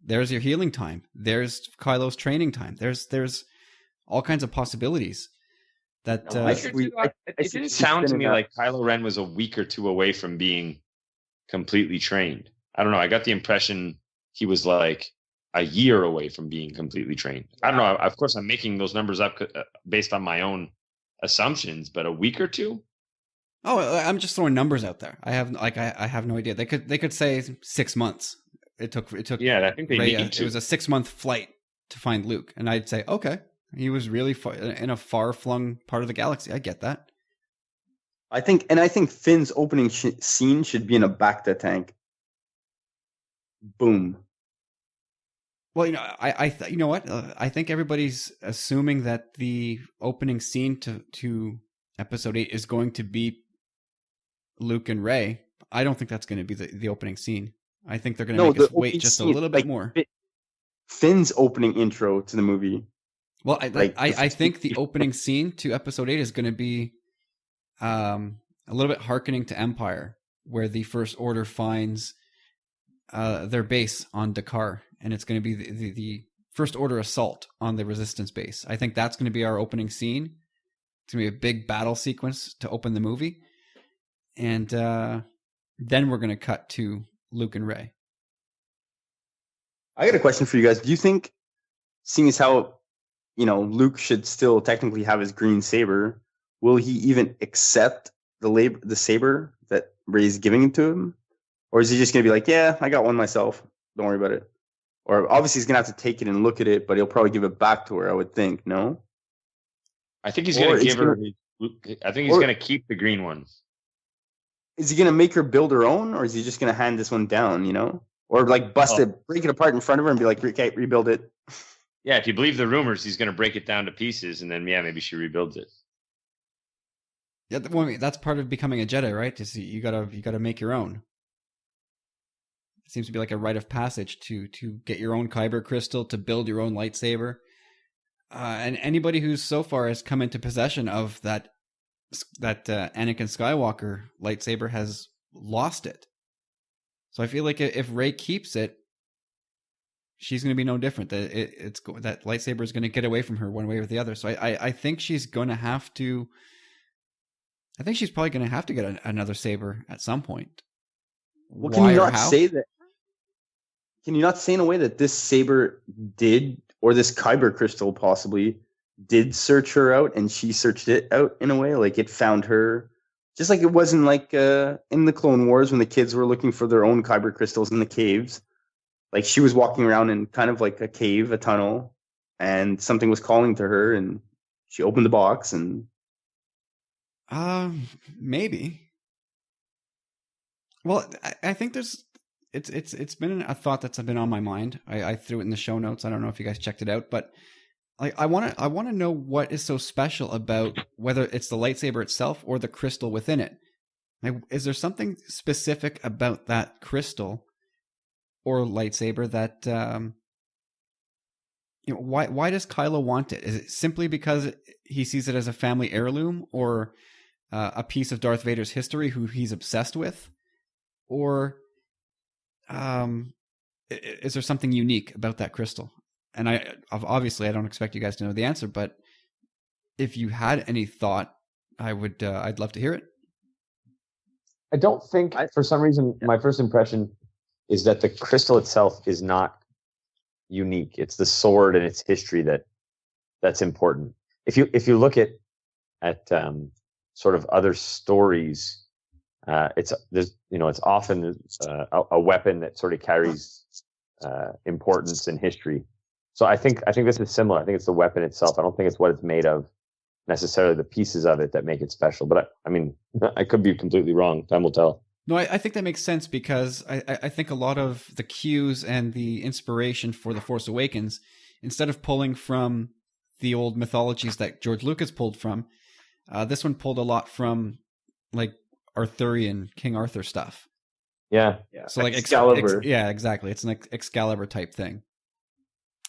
there's your healing time. There's Kylo's training time. There's all kinds of possibilities. That it didn't sound to me like Kylo Ren was a week or two away from being completely trained. I don't know. I got the impression he was like a year away from being completely trained. I don't know. Of course, I'm making those numbers up based on my own assumptions, but a week or two? Oh, I'm just throwing numbers out there. I have no idea. They could say 6 months. It took. Yeah, I think they need to. It was a 6-month flight to find Luke, and I'd say, okay, he was really in a far-flung part of the galaxy. I get that. I think Finn's opening scene should be in a Bacta tank. Boom. Well, you know what? I think everybody's assuming that the opening scene to Episode 8 is going to be Luke and Rey. I don't think that's going to be the opening scene. I think they're going to make us wait just a little bit more. Finn's opening intro to the movie. Well, I think the opening scene to Episode 8 is going to be a little bit hearkening to Empire, where the First Order finds their base on Dakar, and it's going to be the First Order assault on the Resistance base. I think that's going to be our opening scene. It's going to be a big battle sequence to open the movie, and then we're going to cut to Luke and Rey. I got a question for you guys. Do you think, seeing as how Luke should still technically have his green saber, will he even accept the saber that Rey's giving to him? Or is he just going to be like, yeah, I got one myself. Don't worry about it. Or obviously he's going to have to take it and look at it, but he'll probably give it back to her, I would think, no? I think he's going to give her... I think he's going to keep the green one. Is he going to make her build her own, or is he just going to hand this one down, Or bust it, break it apart in front of her and be like, okay, rebuild it. Yeah, if you believe the rumors, he's going to break it down to pieces, and then, maybe she rebuilds it. Yeah, that's part of becoming a Jedi, right? You gotta make your own. It seems to be like a rite of passage to get your own kyber crystal, to build your own lightsaber. And anybody who's so far has come into possession of that Anakin Skywalker lightsaber has lost it. So I feel like if Rey keeps it, she's going to be no different. That lightsaber is going to get away from her one way or the other. So I think she's going to have to. I think she's probably going to have to get another saber at some point. Well, can you not say that? Can you not say in a way that this saber did, or this kyber crystal possibly did, search her out, and she searched it out in a way, like it found her, just like it wasn't like in the Clone Wars when the kids were looking for their own kyber crystals in the caves. like she was walking around in kind of like a cave, a tunnel, and something was calling to her, and she opened the box and. Maybe. Well, I think it's been a thought that's been on my mind. I threw it in the show notes. I don't know if you guys checked it out, but like I want to know what is so special about whether it's the lightsaber itself or the crystal within it. Like, is there something specific about that crystal or lightsaber that why does Kylo want it? Is it simply because he sees it as a family heirloom or a piece of Darth Vader's history who he's obsessed with? Or is there something unique about that crystal? And obviously I don't expect you guys to know the answer, but if you had any thought, I'd love to hear it. I don't think, for some reason, my first impression is that the crystal itself is not unique. It's the sword and its history that's important. If you look at sort of other stories, it's often a weapon that sort of carries importance in history. So I think this is similar. I think it's the weapon itself. I don't think it's what it's made of, necessarily the pieces of it that make it special. But I mean, I could be completely wrong. Time will tell. No, I think that makes sense because I think a lot of the cues and the inspiration for The Force Awakens, instead of pulling from the old mythologies that George Lucas pulled from, this one pulled a lot from like Arthurian King Arthur stuff. Yeah. So like Excalibur. Yeah, exactly. It's an Excalibur type thing.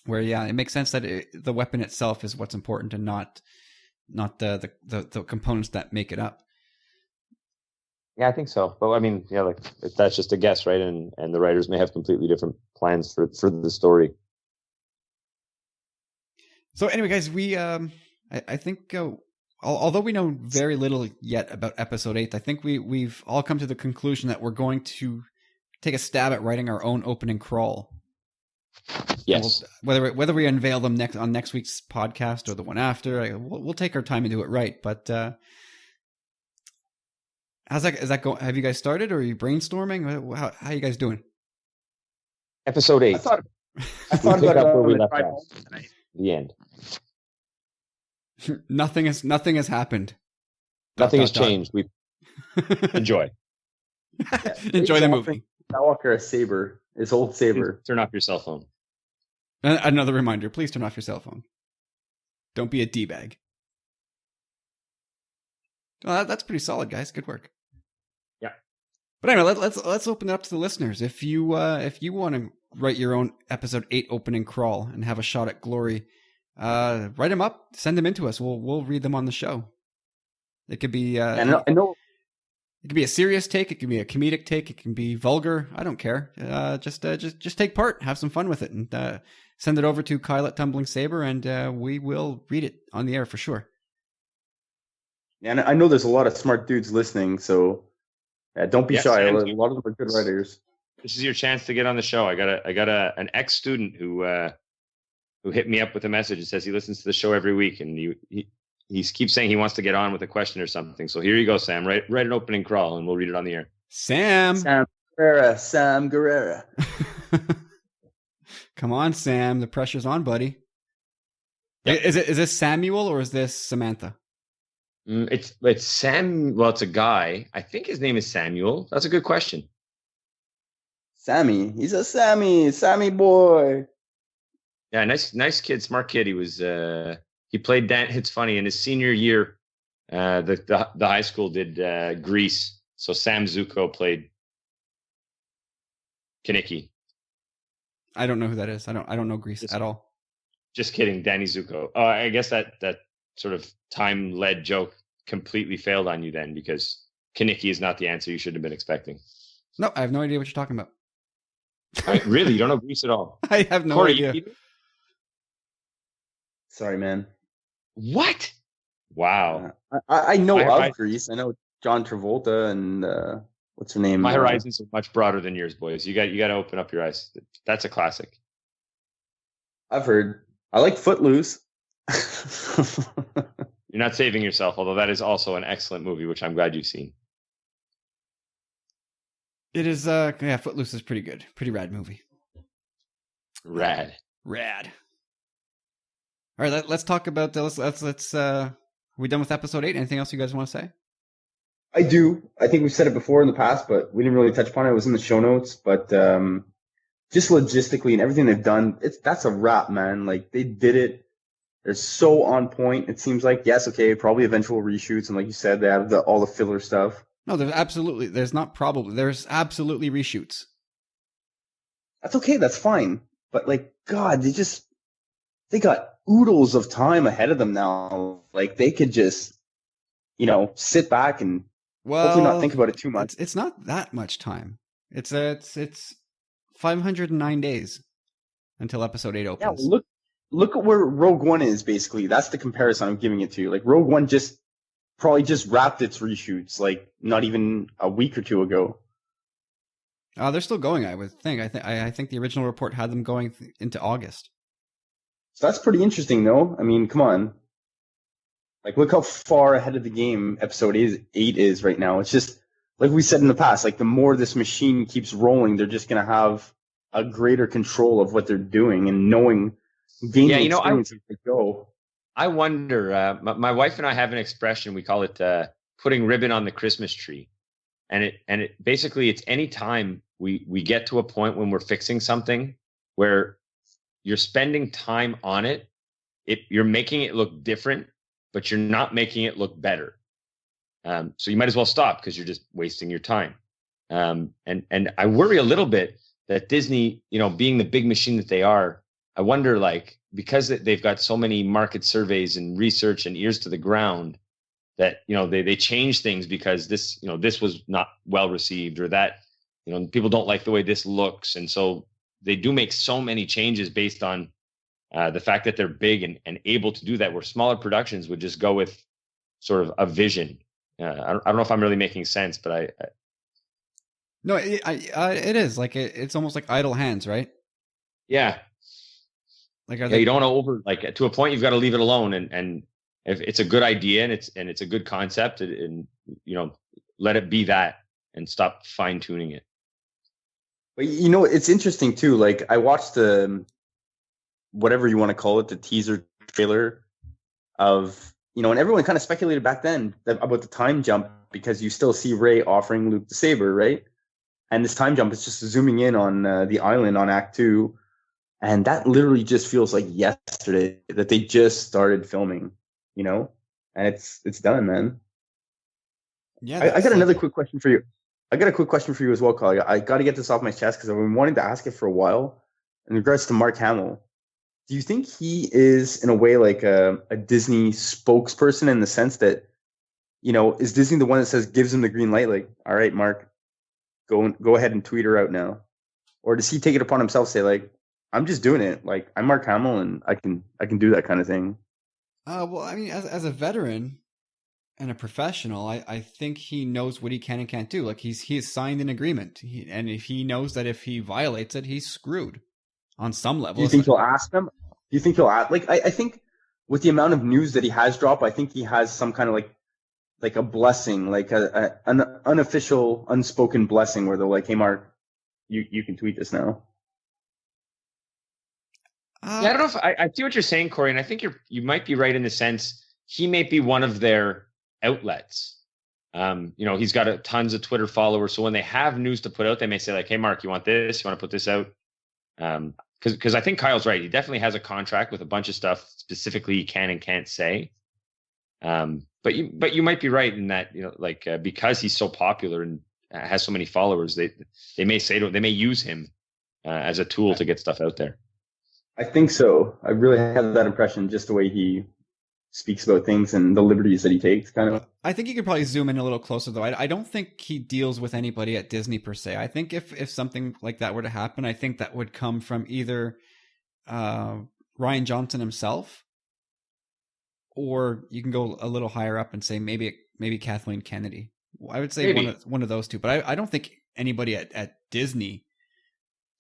Where it makes sense that the weapon itself is what's important and not the components that make it up. Yeah, I think so. But I mean, like that's just a guess, right? And the writers may have completely different plans for the story. So anyway, guys, we I think although we know very little yet about Episode 8, I think we've all come to the conclusion that we're going to take a stab at writing our own opening crawl. Yes. Whether we unveil them on next week's podcast or the one after, we'll take our time and do it right. But is that going? Have you guys started, or are you brainstorming? How are you guys doing? Episode 8. I thought about where we the left drive off. home tonight. The end. Nothing has happened. Nothing has changed. We enjoy. Enjoy the movie. Skywalker a saber, his old saber. Turn off your cell phone. Another reminder: please turn off your cell phone. Don't be a d-bag. Well, that's pretty solid, guys. Good work. Yeah. But anyway, let's open it up to the listeners. If you want to write your own Episode 8 opening crawl and have a shot at glory, write them up, send them in to us. We'll read them on the show. It could be I know. It can be a serious take. It can be a comedic take. It can be vulgar. I don't care. Just take part. Have some fun with it, and send it over to Kyle at TumblingSaber, and we will read it on the air for sure. And I know there's a lot of smart dudes listening, so don't be shy. A lot of them are good writers. This is your chance to get on the show. I got an ex-student who hit me up with a message and says he listens to the show every week, and he keeps saying he wants to get on with a question or something. So here you go, Sam. Write an opening crawl, and we'll read it on the air. Sam Guerrera. Come on, Sam. The pressure's on, buddy. Yep. Is this Samuel or is this Samantha? It's Sam. Well, it's a guy. I think his name is Samuel. That's a good question. Sammy. He's a Sammy boy. Yeah, nice kid, smart kid. He was. He played Dan. It's funny, in his senior year, the high school did Grease. So Sam Zuko played Kaneki. I don't know who that is. I don't know Grease at all. Just kidding, Danny Zuko. Oh, I guess that sort of time-led joke completely failed on you then, because Kaneki is not the answer you should have been expecting. No, I have no idea what you're talking about. Really? You don't know Grease at all? I have no idea. Sorry, man. What? Wow. I know of Grease. I know John Travolta and what's her name? My horizons are much broader than yours, boys. You got to open up your eyes. That's a classic. I've heard. I like Footloose. You're not saving yourself, although that is also an excellent movie, which I'm glad you've seen. It is. Footloose is pretty good. Pretty rad movie. Rad. Rad. All right, let's talk about let's are we done with episode 8? Anything else you guys want to say? I do. I think we've said it before in the past, but we didn't really touch upon it. It was in the show notes, but just logistically and everything they've done, that's a wrap, man. Like, they did it. They're so on point. It seems like, yes, okay, probably eventual reshoots, and like you said, they have all the filler stuff. No, there's absolutely reshoots. That's okay. That's fine. But like, God, they got oodles of time ahead of them now. Like, they could just, sit back and hopefully not think about it too much. It's not that much time. It's 509 days until episode 8 opens. Yeah, look at where Rogue One is, basically. That's the comparison I'm giving it to. Like, Rogue One probably just wrapped its reshoots, like, not even a week or two ago. They're still going, I would think. I think the original report had them going into August. So that's pretty interesting, though. I mean, come on. Like, look how far ahead of the game episode 8 is right now. It's just, like we said in the past, like, the more this machine keeps rolling, they're just going to have a greater control of what they're doing and gaining experience as they go. I wonder, my wife and I have an expression, we call it putting ribbon on the Christmas tree. And it basically, it's any time we get to a point when we're fixing something where you're spending time on it, you're making it look different, but you're not making it look better. So you might as well stop because you're just wasting your time. And I worry a little bit that Disney, being the big machine that they are, I wonder, like, because they've got so many market surveys and research and ears to the ground, that they change things because this was not well received, or that people don't like the way this looks, and so they do make so many changes based on the fact that they're big and able to do that, where smaller productions would just go with sort of a vision. I don't know if I'm really making sense, but No, it is like it's almost like idle hands, right? Yeah. Like, you don't want to to a point, you've got to leave it alone, and if it's a good idea and it's a good concept, and let it be that, and stop fine tuning it. But it's interesting too. Like, I watched the whatever you want to call it, the teaser trailer of and everyone kind of speculated back then about the time jump, because you still see Rey offering Luke the saber, right? And this time jump is just zooming in on the island on Act 2. And that literally just feels like yesterday that they just started filming, and it's done, man. Yeah, I got another quick question for you. I got a quick question for you as well, Carl. I got to get this off my chest because I've been wanting to ask it for a while. In regards to Mark Hamill, do you think he is, in a way, like a Disney spokesperson, in the sense that, is Disney the one that gives him the green light, like, all right, Mark, go ahead and tweet her out now? Or does he take it upon himself, say, like, I'm just doing it. Like, I'm Mark Hamill, and I can do that kind of thing. Well, I mean, as a veteran and a professional, I think he knows what he can and can't do. Like, he has signed an agreement, and if he knows that if he violates it, he's screwed on some level. Do you think he'll ask them? Do you think he'll ask? Like, I think with the amount of news that he has dropped, I think he has some kind of like a blessing, like an unofficial, unspoken blessing, where they're like, hey, Mark, you can tweet this now. I don't know if I see what you're saying, Corey, and I think you might be right in the sense he may be one of their outlets. He's got tons of Twitter followers, so when they have news to put out, they may say, like, hey, Mark, you want this? You want to put this out? Because I think Kyle's right. He definitely has a contract with a bunch of stuff specifically he can and can't say. But you might be right in that, because he's so popular and has so many followers, they may they may use him as a tool to get stuff out there. I think so. I really have that impression, just the way he speaks about things and the liberties that he takes, kind of. I think you could probably zoom in a little closer, though. I don't think he deals with anybody at Disney per se. I think if something like that were to happen, I think that would come from either Rian Johnson himself, or you can go a little higher up and say maybe Kathleen Kennedy. I would say one of those two. But I don't think anybody at Disney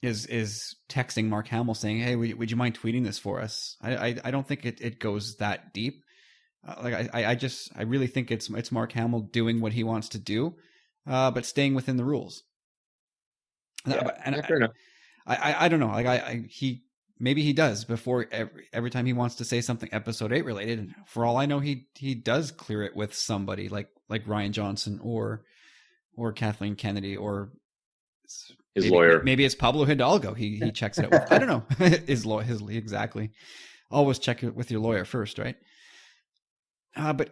is texting Mark Hamill saying, hey, would you mind tweeting this for us? I don't think it goes that deep. I really think it's Mark Hamill doing what he wants to do, but staying within the rules. Yeah, fair enough. I don't know. Like he maybe he does before every time he wants to say something episode 8 related. And for all I know, he does clear it with somebody like Rian Johnson or Kathleen Kennedy or his lawyer. Maybe it's Pablo Hidalgo. He checks it out with. I don't know. his exactly. Always check it with your lawyer first, right? But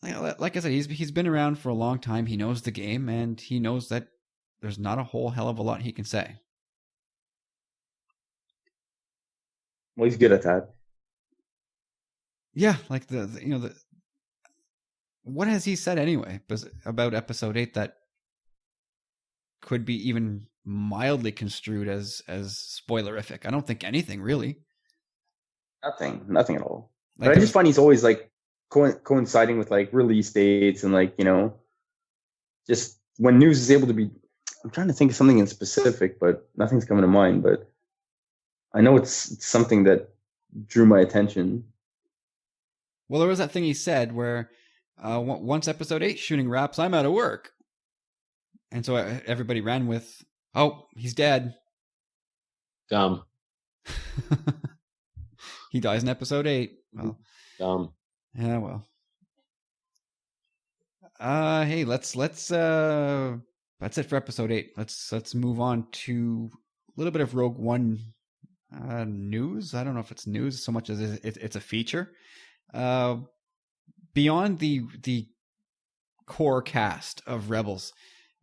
like I said, he's been around for a long time. He knows the game, and he knows that there's not a whole hell of a lot he can say. Well, he's good at that. Yeah, like the what has he said anyway about episode 8 that could be even mildly construed as spoilerific? I don't think anything really. Nothing at all. Like, but I just find he's always like coinciding with like release dates and like, just when news is able to be. I'm trying to think of something in specific, but nothing's coming to mind. But I know it's something that drew my attention. Well, there was that thing he said where once episode 8 shooting wraps, I'm out of work. And so everybody ran with, oh, he's dead. Dumb. He dies in episode 8. Well, dumb. Yeah, well. Hey, let's that's it for episode 8. Let's move on to a little bit of Rogue One news. I don't know if it's news so much as it's a feature. Beyond the core cast of Rebels,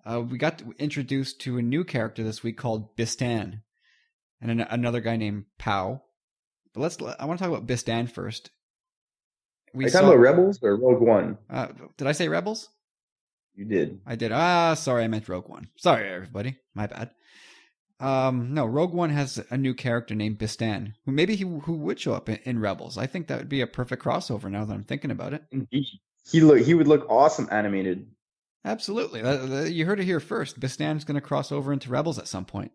we got introduced to a new character this week called Bistan, and another guy named Pow. But I want to talk about Bistan first. Are you talking about Rebels or Rogue One? Did I say Rebels? You did. I did. Sorry, I meant Rogue One. Sorry, everybody. My bad. No, Rogue One has a new character named Bistan, who would show up in Rebels. I think that would be a perfect crossover now that I'm thinking about it. Indeed. He would look awesome animated. Absolutely. You heard it here first. Bistan's going to cross over into Rebels at some point.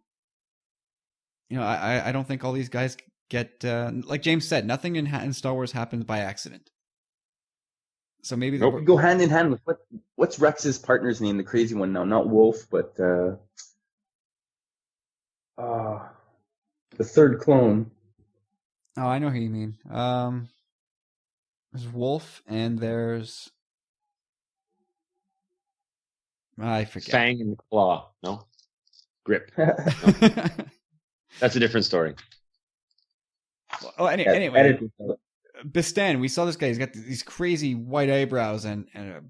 I don't think all these guys get, like James said, nothing in Star Wars happens by accident. So maybe nope. Go hand in hand with what's Rex's partner's name, the crazy one now, not Wolf, but the third clone. Oh, I know who you mean. There's Wolf and there's I forget. Fang and Claw. No? Grip. No. That's a different story. Oh, anyway. Bistan, we saw this guy. He's got these crazy white eyebrows and a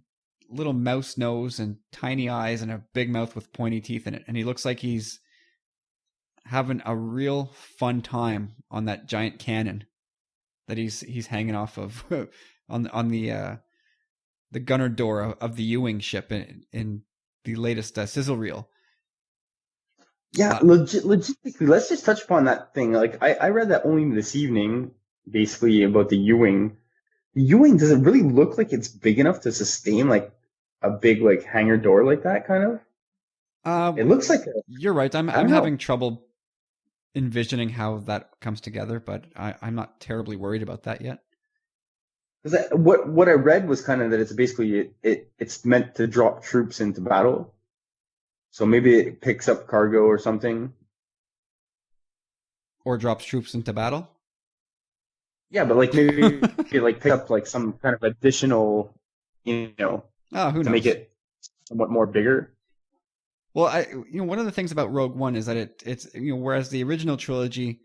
little mouse nose and tiny eyes and a big mouth with pointy teeth in it. And he looks like he's having a real fun time on that giant cannon that he's hanging off of on the gunner door of the U-wing ship in the latest sizzle reel. Yeah, logistically, let's just touch upon that thing. Like I read that only this evening. Basically about the U-wing. The U-wing, does it really look like it's big enough to sustain like a big like hangar door like that kind of? It looks like you're right. I'm having trouble envisioning how that comes together, but I'm not terribly worried about that yet. Because what I read was kind of that it's basically it's meant to drop troops into battle. So maybe it picks up cargo or something. Or drops troops into battle? Yeah, but like maybe like pick up like some kind of additional, who knows? To make it somewhat more bigger. Well, one of the things about Rogue One is that it's whereas the original trilogy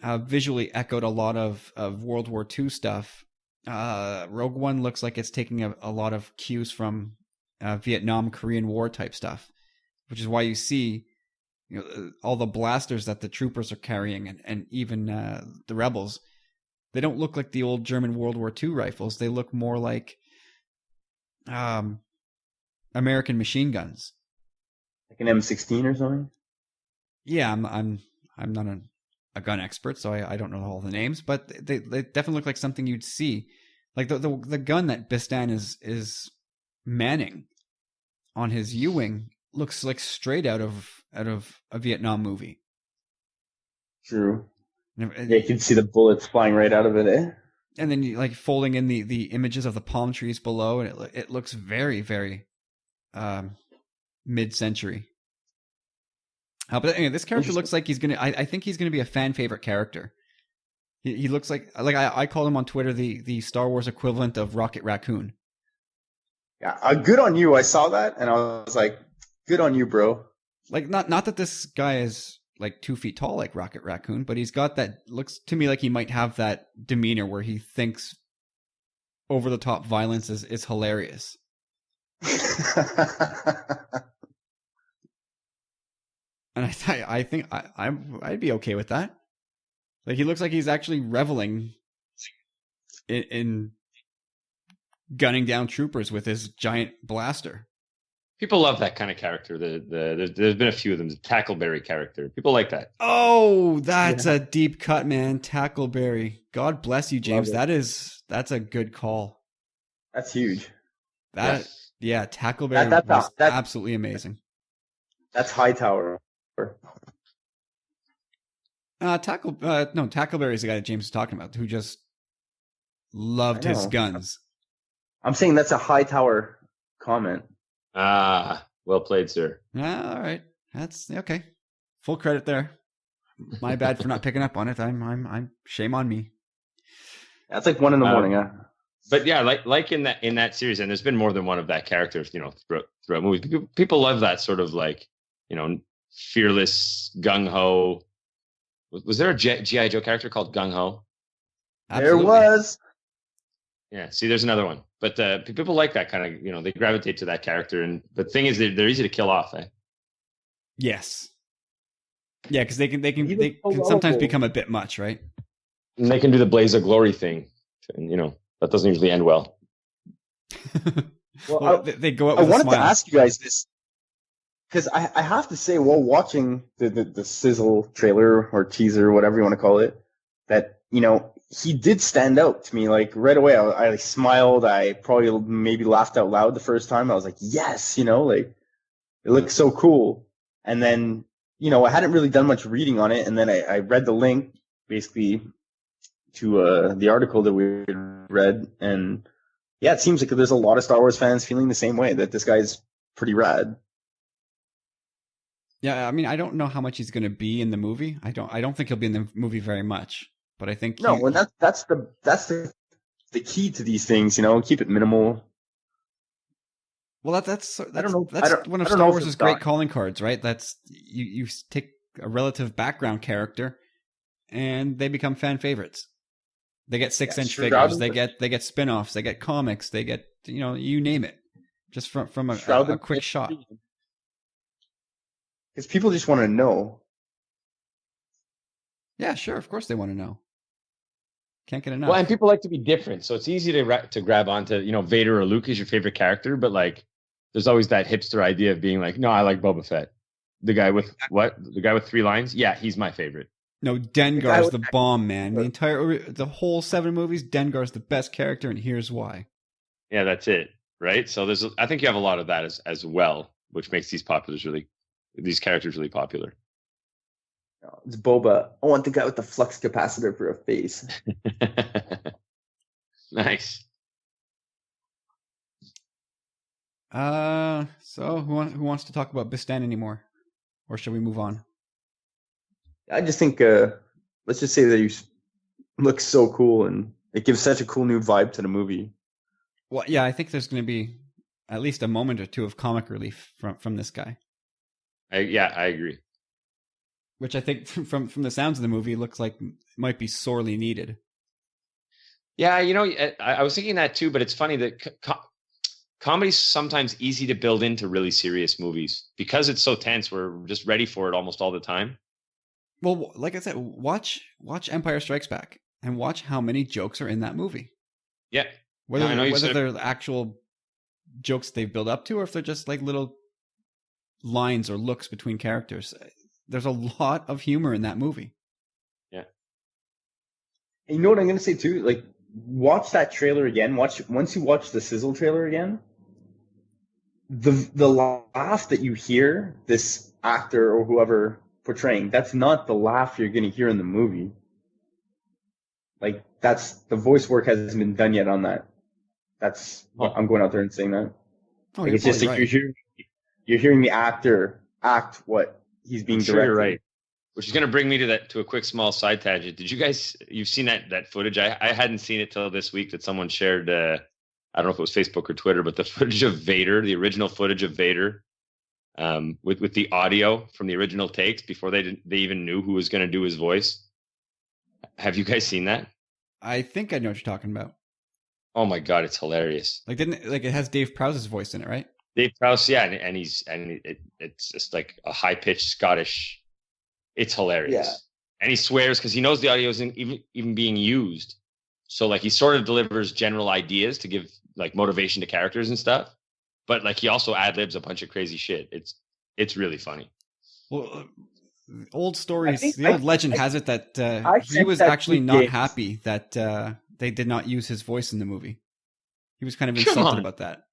visually echoed a lot of World War II stuff, Rogue One looks like it's taking a lot of cues from Vietnam, Korean War type stuff, which is why you see all the blasters that the troopers are carrying and even the rebels. They don't look like the old German World War II rifles. They look more like American machine guns, like an M16 or something. Yeah, I'm not a gun expert, so I don't know all the names, but they definitely look like something you'd see, like the gun that Bistan is manning on his U-wing looks like straight out of a Vietnam movie. True. Yeah, you can see the bullets flying right out of it, eh? And then you like folding in the images of the palm trees below, and it looks very, very mid-century. But anyway, this character looks like he's gonna. I think he's gonna be a fan favorite character. He looks like I call him on Twitter the Star Wars equivalent of Rocket Raccoon. Yeah, good on you. I saw that and I was like, good on you, bro. Like not that this guy is like 2 feet tall like Rocket Raccoon, but he's got that, looks to me like he might have that demeanor where he thinks over the top violence is hilarious. And I think I'd be okay with that. Like he looks like he's actually reveling in gunning down troopers with his giant blaster. People love that kind of character. There's been a few of them. The Tackleberry character. People like that. Oh, that's a deep cut, man. Tackleberry. God bless you, James. That's a good call. That's huge. Tackleberry was absolutely amazing. That's Hightower. Tackleberry is the guy that James is talking about, who just loved his guns. I'm saying that's a Hightower comment. Ah, well played, sir. All right, that's okay. Full credit there. My bad for not picking up on it. I'm shame on me. That's like 1 a.m. Huh? But yeah, like in that series, and there's been more than one of that character, throughout movies. People love that sort of like, fearless, gung ho. Was there a G.I. Joe character called Gung Ho? There was. Yeah, see, there's another one. But people like that kind of, they gravitate to that character. And the thing is, they're easy to kill off, eh? Yes. Yeah, because they can sometimes become a bit much, right? And they can do the blaze of glory thing, and that doesn't usually end well. Well, they go out. I wanted to ask you guys this because I have to say, while watching the sizzle trailer or teaser, whatever you want to call it, that he did stand out to me. Like right away, I smiled. I probably maybe laughed out loud the first time. I was like, yes, like it looks so cool. And then I hadn't really done much reading on it, and then I read the link basically to the article that we read, and yeah, it seems like there's a lot of Star Wars fans feeling the same way, that this guy's pretty rad. Yeah, I mean, I don't know how much he's going to be in the movie. I don't think he'll be in the movie very much, but I think and that's the key to these things. Keep it minimal. Well, that's one of Star Wars' great calling cards, right? That's you take a relative background character, and they become fan favorites. They get 6-inch figures. They get spin-offs. They get comics. They get you name it, just from a quick shot. Because people just want to know. Yeah, sure. Of course, they want to know. Can't get enough. Well, and people like to be different, so it's easy to grab onto Vader or Luke is your favorite character, but like there's always that hipster idea of being like, no, I like Boba Fett. The guy with what? The guy with 3 lines? Yeah, he's my favorite. No, Dengar's the bomb, man. The whole 7 movies, Dengar's the best character, and here's why. Yeah, that's it, right? So I think you have a lot of that as well, which makes these characters really popular. It's Boba. I want the guy with the flux capacitor for a face. Nice. So who wants to talk about Bistan anymore, or should we move on? I just think let's just say that he looks so cool, and it gives such a cool new vibe to the movie. Well, yeah, I think there's going to be at least a moment or two of comic relief from this guy. I agree. Which I think from the sounds of the movie looks like might be sorely needed. Yeah, I was thinking that too, but it's funny that comedy's sometimes easy to build into really serious movies because it's so tense. We're just ready for it almost all the time. Well, like I said, watch Empire Strikes Back and watch how many jokes are in that movie. Yeah. Whether they're actual jokes they've built up to, or if they're just like little lines or looks between characters. There's a lot of humor in that movie. Yeah. And you know what I'm going to say too? Like, watch that trailer again. Once you watch the sizzle trailer again, the laugh that you hear this actor or whoever portraying, that's not the laugh you're going to hear in the movie. Like, that's the voice work hasn't been done yet on that. That's I'm going out there and saying that. Oh, like, it's just like right. You're hearing the actor act what he's being I'm sure directed. you're right. Which is going to bring me to a quick small side tangent. Did you guys, you've seen that footage? I hadn't seen it till this week that someone shared. I don't know if it was Facebook or Twitter, but the footage of Vader, the original footage of Vader, with the audio from the original takes before they even knew who was going to do his voice. Have you guys seen that? I think I know what you're talking about. Oh my god, it's hilarious! Like it has Dave Prowse's voice in it, right? Dave Prowse, yeah, and it's just like a high pitched Scottish. It's hilarious, and he swears because he knows the audio isn't even being used. So like he sort of delivers general ideas to give like motivation to characters and stuff, but like he also ad libs a bunch of crazy shit. It's really funny. Well, old stories, the old legend has it that he was that actually to not James. happy that they did not use his voice in the movie. He was kind of insulted about that.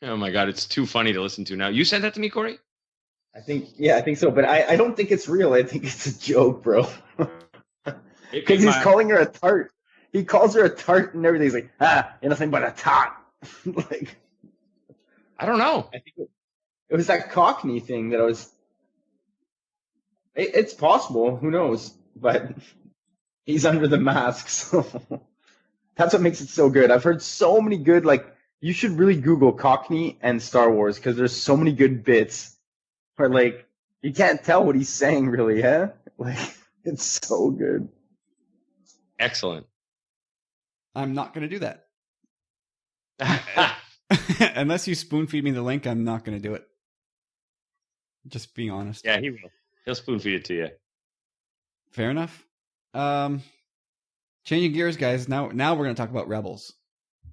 Oh my god, it's too funny to listen to now. You said that to me, Corey? I think so, but I don't think it's real. I think it's a joke, bro. Because he's calling her a tart. He calls her a tart and everything. He's like, you're nothing but a tart. Like, I don't know. I think it was that Cockney thing that I was. It's possible. Who knows? But he's under the mask, so that's what makes it so good. I've heard so many good. Like, you should really Google Cockney and Star Wars because there's so many good bits where like you can't tell what he's saying really. Huh? Like, it's so good. Excellent. I'm not going to do that. Unless you spoon feed me the link, I'm not going to do it. Just being honest. Yeah, he will. He'll spoon feed it to you. Fair enough. Changing gears, guys. Now we're going to talk about Rebels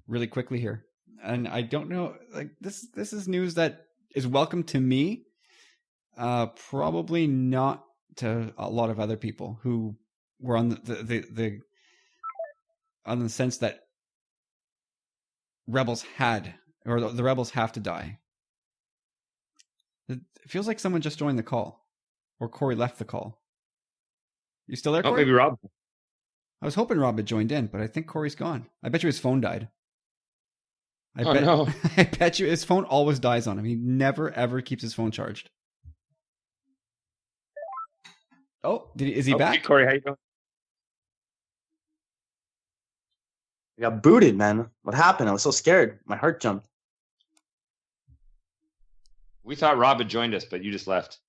really quickly here. And I don't know, like this is news that is welcome to me. Probably not to a lot of other people who were on the on the sense that Rebels had, or the Rebels have to die. It feels like someone just joined the call, or Corey left the call. You still there, Corey? Oh, maybe Rob. I was hoping Rob had joined in, but I think Corey's gone. I bet you his phone died. No. I bet you his phone always dies on him. He never, ever keeps his phone charged. Oh, is he back? Hey, Corey, how you doing? I got booted, man. What happened? I was so scared. My heart jumped. We thought Rob had joined us, but you just left.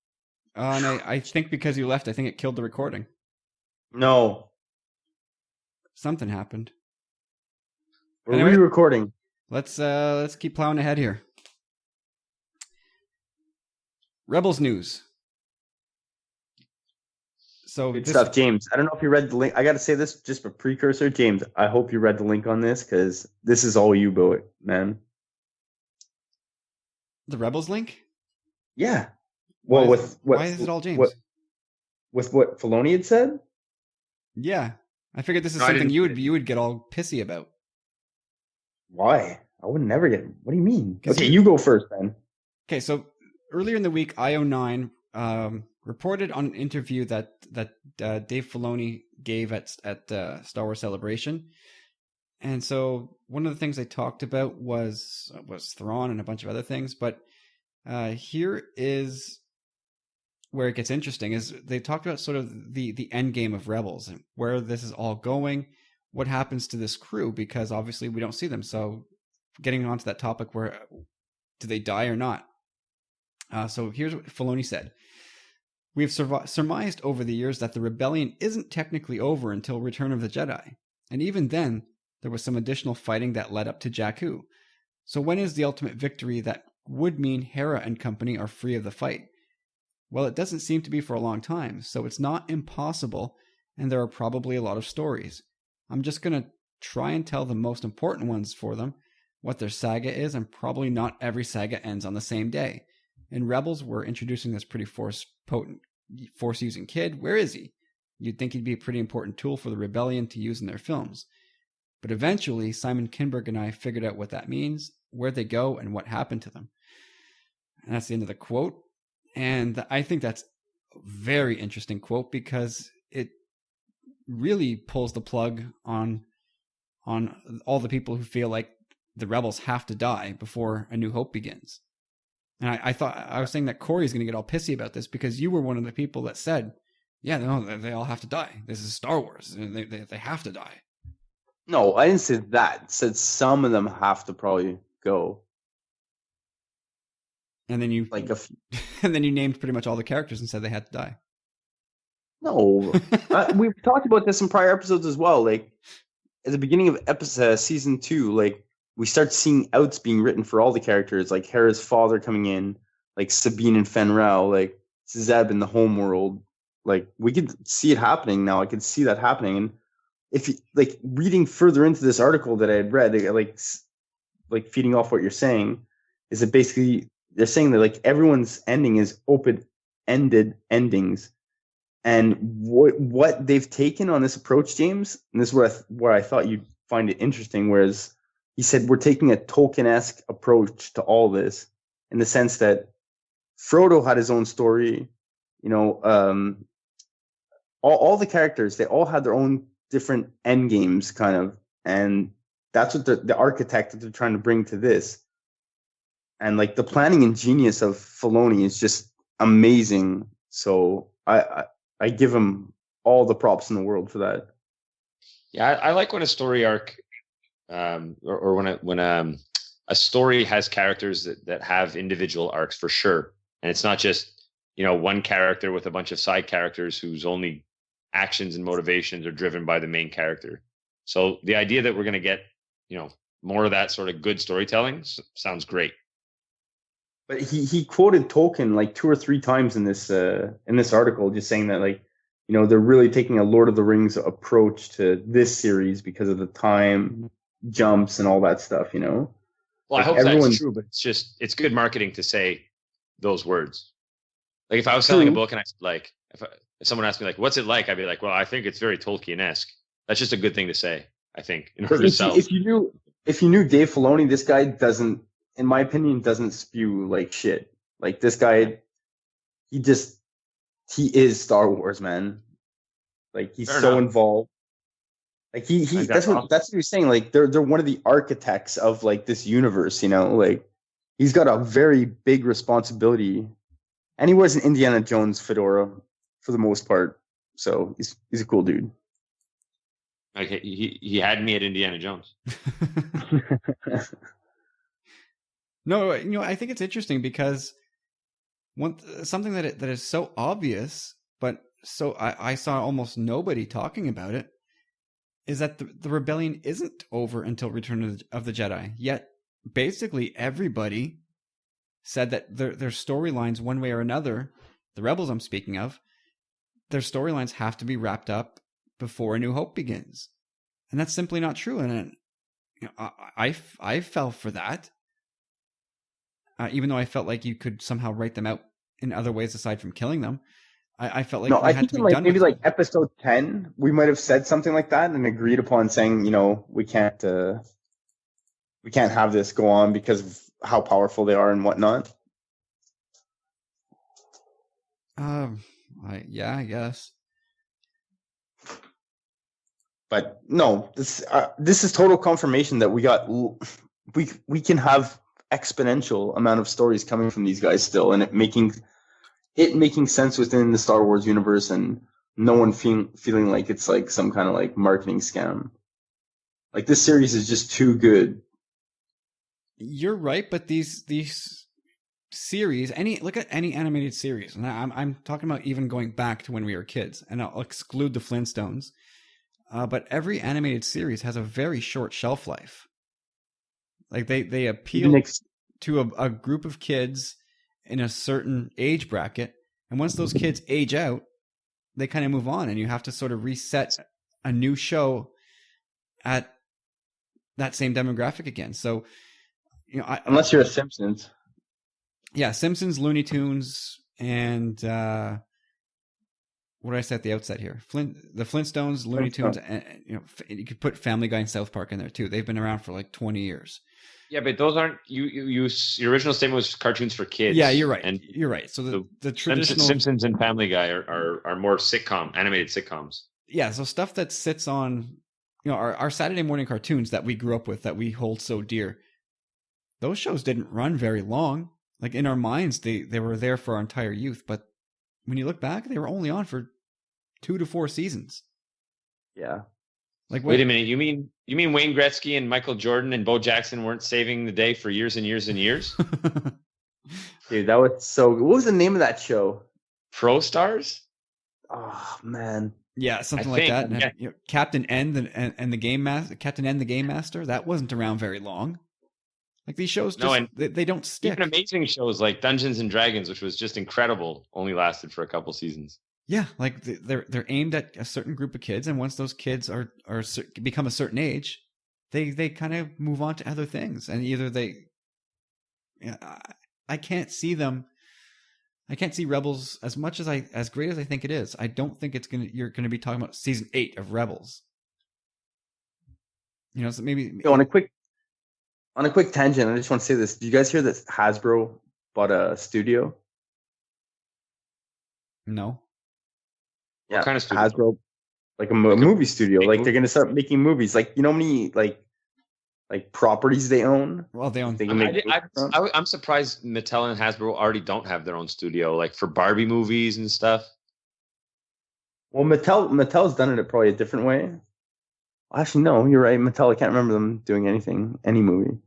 And I think because you left, I think it killed the recording. No. Something happened. We're Anyway, re-recording. Let's keep plowing ahead here. Rebels news. So Good stuff, James. I don't know if you read the link. I got to say this just for precursor, James. I hope you read the link on this because this is all you, man. The Rebels link? Yeah. Well, why is it all James? With what Filoni had said? Yeah, I figured this is No, something you would get all pissy about. Why? I would never get. What do you mean? 'Cause Okay, you go first, then. Okay, so earlier in the week, IO9 reported on an interview that Dave Filoni gave at Star Wars Celebration, and so one of the things they talked about was Thrawn and a bunch of other things. But here is where it gets interesting: is they talked about sort of the end game of Rebels and where this is all going, what happens to this crew, because obviously we don't see them. So getting onto that topic, where do they die or not? So here's what Filoni said. We've surmised over the years that the rebellion isn't technically over until Return of the Jedi. And even then, there was some additional fighting that led up to Jakku. So when is the ultimate victory that would mean Hera and company are free of the fight? Well, it doesn't seem to be for a long time, so it's not impossible, and there are probably a lot of stories. I'm just going to try and tell the most important ones for them, what their saga is, and probably not every saga ends on the same day. In Rebels, we're introducing this pretty force-potent, force-using kid. Where is he? You'd think he'd be a pretty important tool for the rebellion to use in their films. But eventually, Simon Kinberg and I figured out what that means, where they go, and what happened to them. And that's the end of the quote. And I think that's a very interesting quote because it really pulls the plug on all the people who feel like the rebels have to die before A New Hope begins. And I was saying that Corey's going to get all pissy about this because you were one of the people that said, yeah, no, they all have to die. This is Star Wars. And they have to die. No, I didn't say that. I said some of them have to probably go. And then you and then you named pretty much all the characters and said they had to die. No, we've talked about this in prior episodes as well. Like at the beginning of season 2, like we start seeing outs being written for all the characters, like Hera's father coming in, like Sabine and Fenrel, like Zeb in the homeworld. Like we could see it happening now. I could see that happening. And if you like reading further into this article that I had read, like feeding off what you're saying, is that basically they're saying that like everyone's ending is open-ended endings. And what they've taken on this approach, James, and this is where I thought you'd find it interesting, whereas he said we're taking a Tolkien-esque approach to all this in the sense that Frodo had his own story, all the characters, they all had their own different end games kind of, and that's what the architect that they're trying to bring to this. And like the planning and genius of Filoni is just amazing. So I give him all the props in the world for that. Yeah, I like when a story arc, or when a story has characters that have individual arcs for sure, and it's not just one character with a bunch of side characters whose only actions and motivations are driven by the main character. So the idea that we're going to get more of that sort of good storytelling sounds great. But he quoted Tolkien like 2 or 3 times in this article, just saying that like they're really taking a Lord of the Rings approach to this series because of the time jumps and all that stuff. Well, like I hope that's true, but it's good marketing to say those words. Like if I was selling a book and I like if someone asked me like what's it like, I'd be like, well, I think it's very Tolkien-esque. That's just a good thing to say, I think, in order to sell. If you knew Dave Filoni, this guy doesn't, in my opinion, doesn't spew like shit. Like this guy, he is Star Wars, man. Like he's so involved. Like he that's what he was saying. Like they're one of the architects of like this universe, like he's got a very big responsibility. And he wears an Indiana Jones fedora for the most part. So he's a cool dude. Okay, he had me at Indiana Jones. No, I think it's interesting because something that is so obvious, but so I saw almost nobody talking about it, is that the rebellion isn't over until Return of the Jedi. Yet, basically everybody said that their storylines, one way or another, the rebels I'm speaking of, their storylines have to be wrapped up before A New Hope begins, and that's simply not true. And I fell for that. Even though I felt like you could somehow write them out in other ways aside from killing them, I felt like I think like maybe like episode 10, we might have said something like that and agreed upon saying, we can't have this go on because of how powerful they are and whatnot. I guess. But no, this is total confirmation that we can have exponential amount of stories coming from these guys still, and it making sense within the Star Wars universe, and no one feeling like it's like some kind of like marketing scam. Like this series is just too good. You're right, but these series, look at any animated series, and I'm talking about even going back to when we were kids, and I'll exclude the Flintstones. But every animated series has a very short shelf life. Like they appeal to a group of kids in a certain age bracket, and once those kids age out, they kind of move on, and you have to sort of reset a new show at that same demographic again. So, unless you're a Simpsons. Yeah, Simpsons, Looney Tunes, and what did I say at the outset here? The Flintstones, Looney Tunes, and you could put Family Guy and South Park in there too. They've been around for like 20 years. Yeah, but those aren't your original statement was cartoons for kids. Yeah, you're right. And you're right. So the traditional Simpsons and Family Guy are more animated sitcoms. Yeah, so stuff that sits on our Saturday morning cartoons that we grew up with, that we hold so dear. Those shows didn't run very long. like in our minds, they were there for our entire youth. But when you look back, they were only on for 2 to 4 seasons. Yeah. Like, wait a minute, you mean Wayne Gretzky and Michael Jordan and Bo Jackson weren't saving the day for years and years and years? Dude, that was so good. What was the name of that show? Pro Stars? Oh man. Yeah, something I like think, that. And, yeah. you know, Captain N and the Game Master, Captain N the Game Master, that wasn't around very long. Like these shows, just, No, and they don't stick. Even amazing shows like Dungeons and Dragons, which was just incredible, only lasted for a couple seasons. Yeah, like they're aimed at a certain group of kids, and once those kids are become a certain age, they kind of move on to other things, and either they, I can't see them. I can't see Rebels as much as great as I think it is. I don't think you're gonna be talking about season 8 of Rebels. You know, so maybe On a quick tangent, I just want to say this. Did you guys hear that Hasbro bought a studio? No. Yeah, What kind of studio? Hasbro, like a movie studio. Like they're gonna start making movies. Like, you know how many like properties they own? Well, they own. They can make I'm surprised Mattel and Hasbro already don't have their own studio, like for Barbie movies and stuff. Well, Mattel's done it probably a different way. Actually, no, you're right. Mattel, I can't remember them doing any movie.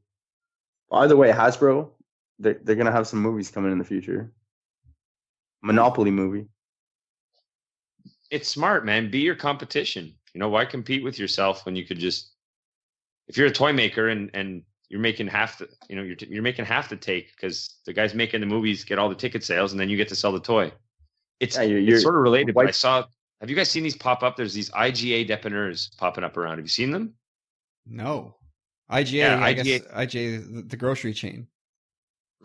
Either way, Hasbro, they're gonna have some movies coming in the future. Monopoly movie. It's smart, man. Be your competition. You know, why compete with yourself when you could just, if you're a toy maker and you're making half the, you know, you're making half the take because the guys making the movies get all the ticket sales and then you get to sell the toy. It's sort of related. But have you guys seen these pop up? There's these IGA dépanneurs popping up around. Have you seen them? No. IGA, Yeah, I guess IGA, the grocery chain.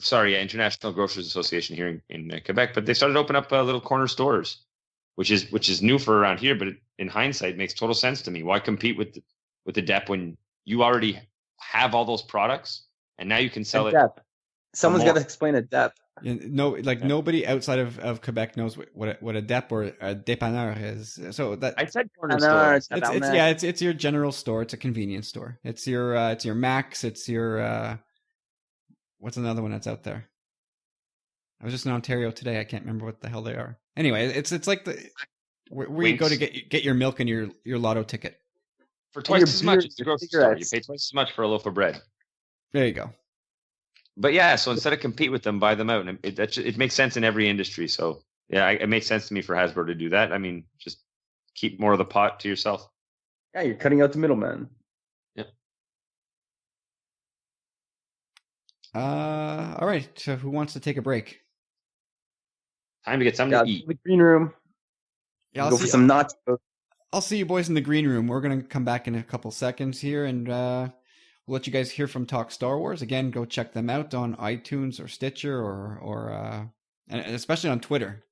Sorry, International Grocers Association here in Quebec, but they started opening up little corner stores, which is new for around here, but in hindsight, it makes total sense to me. Why compete with the DEP when you already have all those products and now you can sell it? Someone's got to explain a DEP. Nobody outside of Quebec knows what a DEP or a dépanneur is. So that I said corner store. It's your general store. It's a convenience store. It's your Max. It's your what's another one that's out there? I was just in Ontario today. I can't remember what the hell they are. Anyway, it's like where you go to get your milk and your lotto ticket for twice as much as the grocery store. You pay twice as much for a loaf of bread. There you go. But yeah, so instead of compete with them, buy them out, and it makes sense in every industry. So yeah, it makes sense to me for Hasbro to do that. I mean, just keep more of the pot to yourself. Yeah, you're cutting out the middleman. Yeah. All right. So who wants to take a break? Time to get something to eat. The green room. Yeah, go for some nachos. I'll see you boys in the green room. We're gonna come back in a couple seconds here, and we'll let you guys hear from Talk Star Wars. Again, go check them out on iTunes or Stitcher or and especially on Twitter.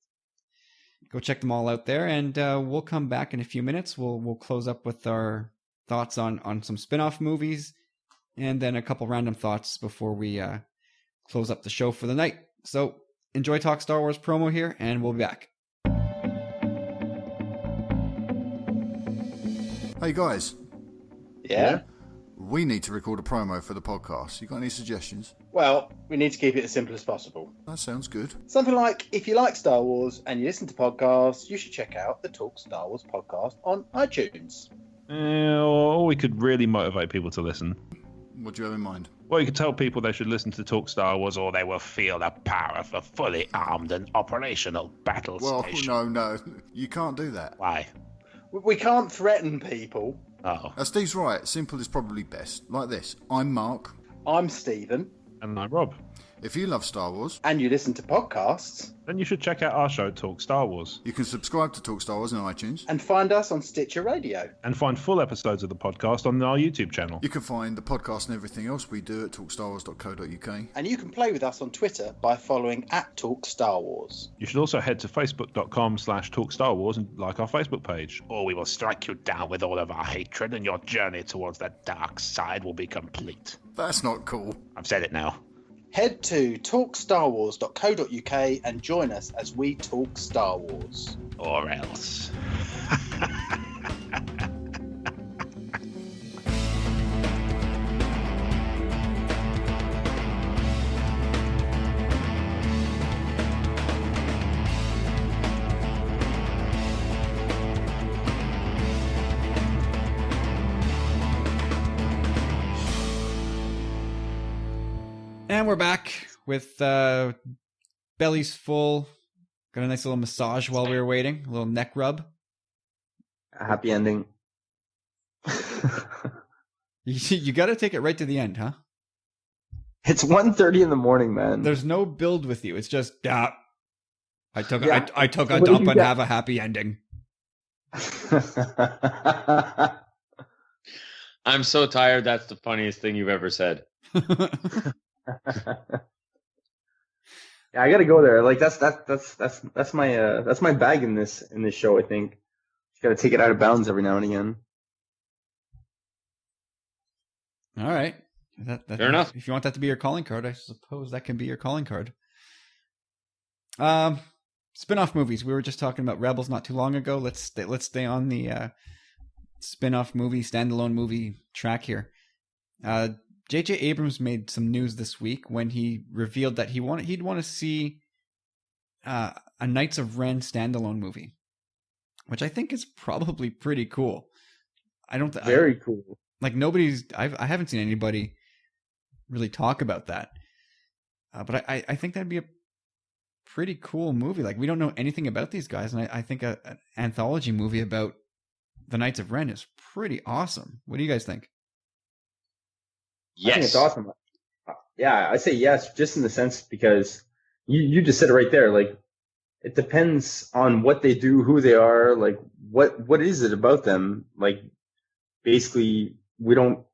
Go check them all out there, and we'll come back in a few minutes. We'll close up with our thoughts on some spin-off movies, and then a couple random thoughts before we close up the show for the night. So enjoy Talk Star Wars promo here, and we'll be back. Hey guys. Yeah? We need to record a promo for the podcast. You got any suggestions? Well, we need to keep it as simple as possible. That sounds good. Something like, if you like Star Wars and you listen to podcasts, you should check out the Talk Star Wars podcast on iTunes. Or we could really motivate people to listen. What do you have in mind? Well, you could tell people they should listen to Talk Star Wars or they will feel the power of a fully armed and operational battle station. No. You can't do that. Why? We can't threaten people. Oh. Steve's right. Simple is probably best. Like this. I'm Mark. I'm Stephen. And I'm Rob. If you love Star Wars, and you listen to podcasts, then you should check out our show, Talk Star Wars. You can subscribe to Talk Star Wars on iTunes. And find us on Stitcher Radio. And find full episodes of the podcast on our YouTube channel. You can find the podcast and everything else we do at talkstarwars.co.uk. And you can play with us on Twitter by following @TalkStarWars. You should also head to facebook.com/TalkStarWars and like our Facebook page. Or we will strike you down with all of our hatred and your journey towards the dark side will be complete. That's not cool. I've said it now. Head to talkstarwars.co.uk and join us as we talk Star Wars. Or else. And we're back with bellies full. Got a nice little massage while we were waiting. A little neck rub. A happy ending. You got to take it right to the end, huh? It's 1:30 in the morning, man. There's no build with you. It's just, I took Yeah. I took a What do dump you and got? have a happy ending. I'm so tired. That's the funniest thing you've ever said. Yeah, I gotta go there. Like that's my bag in this show. I think you gotta take it out of bounds every now and again. All right. Fair enough. If you want that to be your calling card, I suppose that can be your calling card. Spin-off movies. We were just talking about Rebels not too long ago. Let's stay on the spin-off movie, standalone movie track here. J.J. Abrams made some news this week when he revealed that he'd want to see a Knights of Ren standalone movie, which I think is probably pretty cool. Very cool. Like I haven't seen anybody really talk about that. But I think that'd be a pretty cool movie. Like, we don't know anything about these guys, and I think an anthology movie about the Knights of Ren is pretty awesome. What do you guys think? I think it's awesome. Yeah, I say yes, just in the sense because you just said it right there. Like, it depends on what they do, who they are, like what is it about them. Like, basically, we don't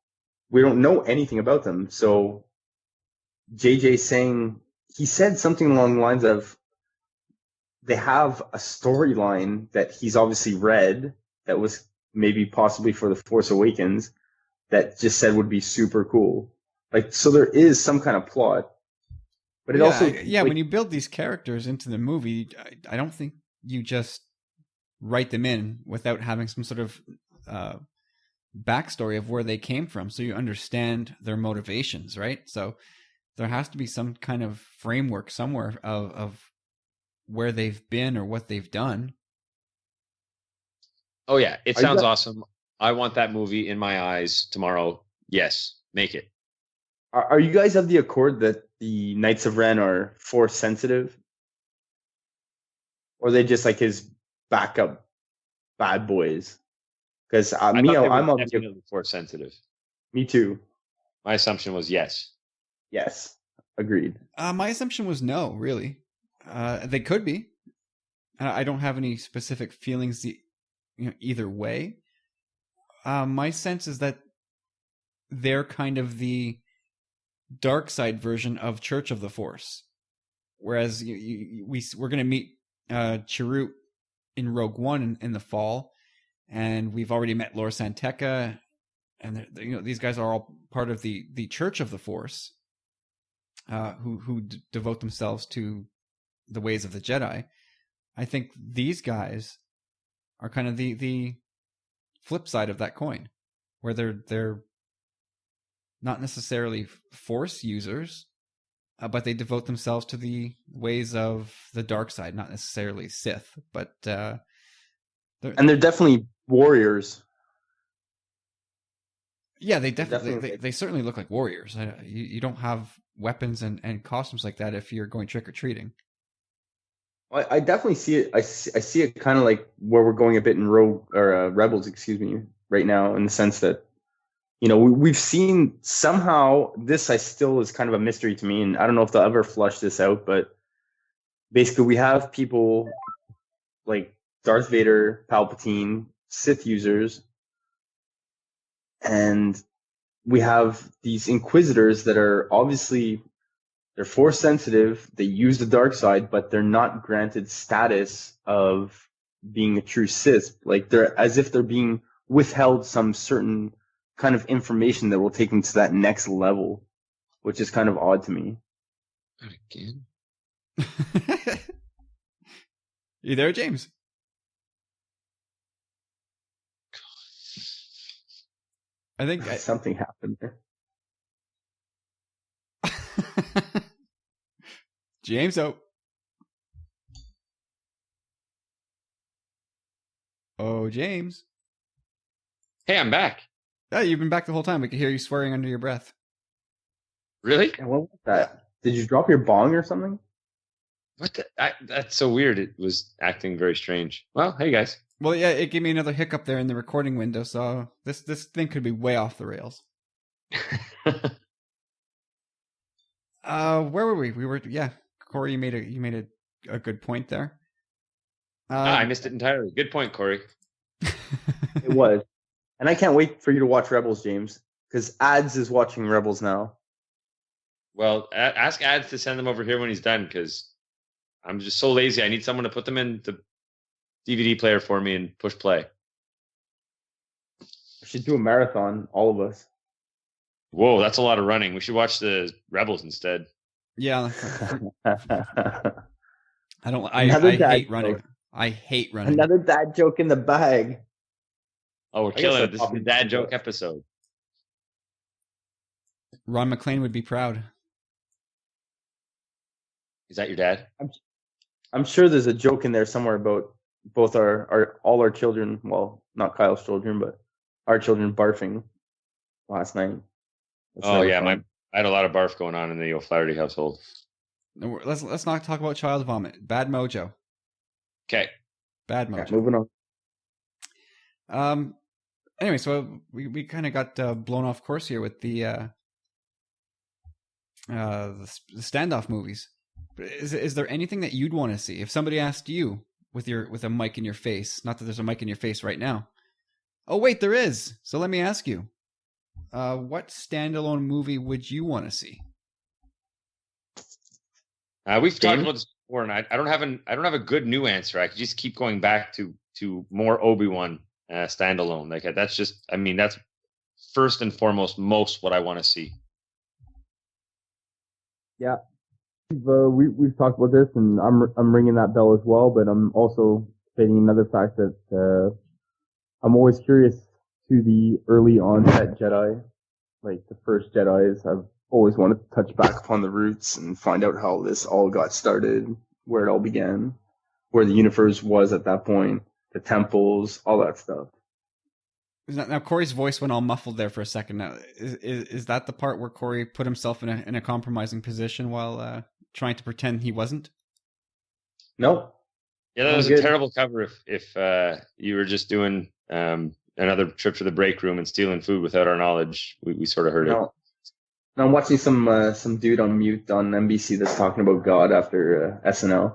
know anything about them. So JJ saying, he said something along the lines of, they have a storyline that he's obviously read that was maybe possibly for The Force Awakens that just said would be super cool. Like, so there is some kind of plot. But it also... Yeah, when you build these characters into the movie, I don't think you just write them in without having some sort of backstory of where they came from, so you understand their motivations, right? So there has to be some kind of framework somewhere of where they've been or what they've done. Oh yeah, it sounds awesome. I want that movie in my eyes tomorrow. Yes, make it. Are you guys of the accord that the Knights of Ren are Force sensitive? Or are they just like his backup bad boys? Because I'm definitely Force sensitive. Me too. My assumption was yes. Yes, agreed. My assumption was no, really. They could be. I don't have any specific feelings either way. My sense is that they're kind of the dark side version of Church of the Force. Whereas we're going to meet Chirrut in Rogue One in the fall, and we've already met Lor Santeca, and these guys are all part of the Church of the Force, who devote themselves to the ways of the Jedi. I think these guys are kind of the flip side of that coin, where they're not necessarily Force users, but they devote themselves to the ways of the dark side, not necessarily Sith, but they're definitely warriors. Yeah, they certainly look like warriors. You don't have weapons and costumes like that if you're going trick or treating. I definitely see it. I see it kind of like where we're going a bit in Rebels, right now, in the sense that, we've seen somehow this. I still is kind of a mystery to me, and I don't know if they'll ever flush this out. But basically, we have people like Darth Vader, Palpatine, Sith users, and we have these Inquisitors that are obviously, they're Force sensitive. They use the dark side, but they're not granted status of being a true Sith. Like, they're as if they're being withheld some certain kind of information that will take them to that next level, which is kind of odd to me. Again? You there, James? I think something happened there. James, James. Hey, I'm back. Yeah, you've been back the whole time. We could hear you swearing under your breath. Really? And what was that? Did you drop your bong or something? What? That's so weird. It was acting very strange. Well, hey guys. Well, yeah, it gave me another hiccup there in the recording window, so this thing could be way off the rails. Where were we? We were, yeah. Corey, you made a good point there. I missed it entirely. Good point, Corey. It was. And I can't wait for you to watch Rebels, James, because Ads is watching Rebels now. Well, ask Ads to send them over here when he's done, because I'm just so lazy. I need someone to put them in the DVD player for me and push play. We should do a marathon, all of us. Whoa, that's a lot of running. We should watch the Rebels instead. Yeah. I Another dad hate running. joke. I hate running. Another dad joke in the bag. Oh, we're I guess killing it. that's This is the probably dad true. joke episode. Ron McClain would be proud. Is that your dad? I'm sure there's a joke in there somewhere about both all our children, well, not Kyle's children, but our children barfing last night. That's Oh never yeah, fun. I had a lot of barf going on in the O'Flaherty household. No, let's not talk about child vomit. Bad mojo. Okay. Bad Okay, mojo. moving on. Anyway, so we kind of got blown off course here with the standoff movies. Is there anything that you'd want to see if somebody asked you with a mic in your face? Not that there's a mic in your face right now. Oh wait, there is. So let me ask you, what standalone movie would you want to see? We've talked about this before, and I don't have a good new answer. I could just keep going back to more Obi-Wan standalone. Like that's first and foremost most what I want to see. Yeah. We've talked about this, and I'm ringing that bell as well. But I'm also stating another fact that I'm always curious to the early onset Jedi, like the first Jedi's. I've always wanted to touch back upon the roots and find out how this all got started, where it all began, where the universe was at that point, the temples, all that stuff. Now Corey's voice went all muffled there for a second. Now, is that the part where Corey put himself in a compromising position while trying to pretend he wasn't? No. Yeah, that was good. a terrible cover if you were just doing another trip to the break room and stealing food without our knowledge. We sort of heard it. No. I'm watching some dude on mute on NBC that's talking about God after SNL.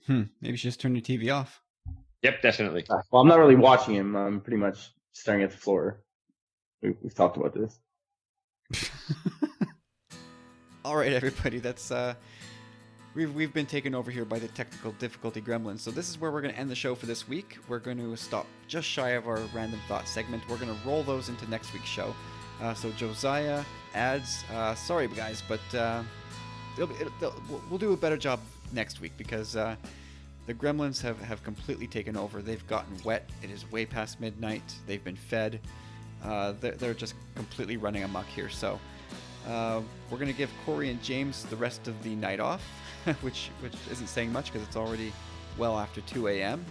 Maybe you should just turn your TV off. Yep, definitely. Well, I'm not really watching him. I'm pretty much staring at the floor. We've talked about this. All right, everybody. That's we've been taken over here by the technical difficulty gremlins. So this is where we're going to end the show for this week. We're going to stop just shy of our random thought segment. We're going to roll those into next week's show. So Josiah, Ads, sorry guys, but we'll do a better job next week because the gremlins have completely taken over. They've gotten wet. It is way past midnight. They've been fed. They're just completely running amok here. So we're going to give Corey and James the rest of the night off, which isn't saying much because it's already well after 2 a.m.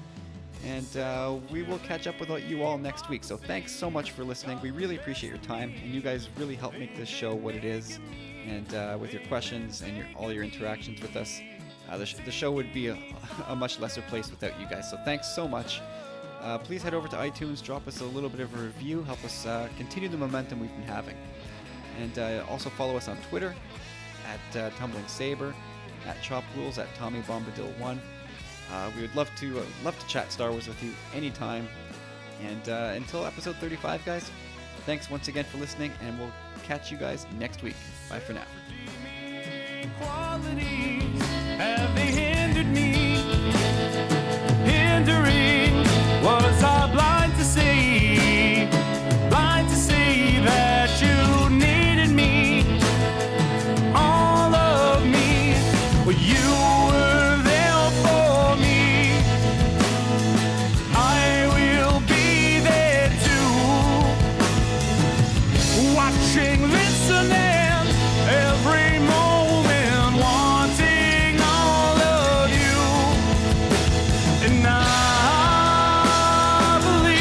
And we will catch up with you all next week. So thanks so much for listening. We really appreciate your time, and you guys really help make this show what it is. And with your questions and all your interactions with us, the show would be a much lesser place without you guys. So thanks so much. Please head over to iTunes, drop us a little bit of a review, help us continue the momentum we've been having. And also follow us on Twitter at TumblingSaber, at Chop Rules, at Tommy Bombadil1. We would love to chat Star Wars with you anytime. And until episode 35, guys, thanks once again for listening, and we'll catch you guys next week. Bye for now. Qualities have they hindered me? Hindering was I blind to see that you needed me, all of me. Well, you were there for me. I will be there too, watching, listening, every moment, wanting all of you. And I believe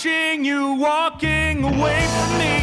watching you walking away from me.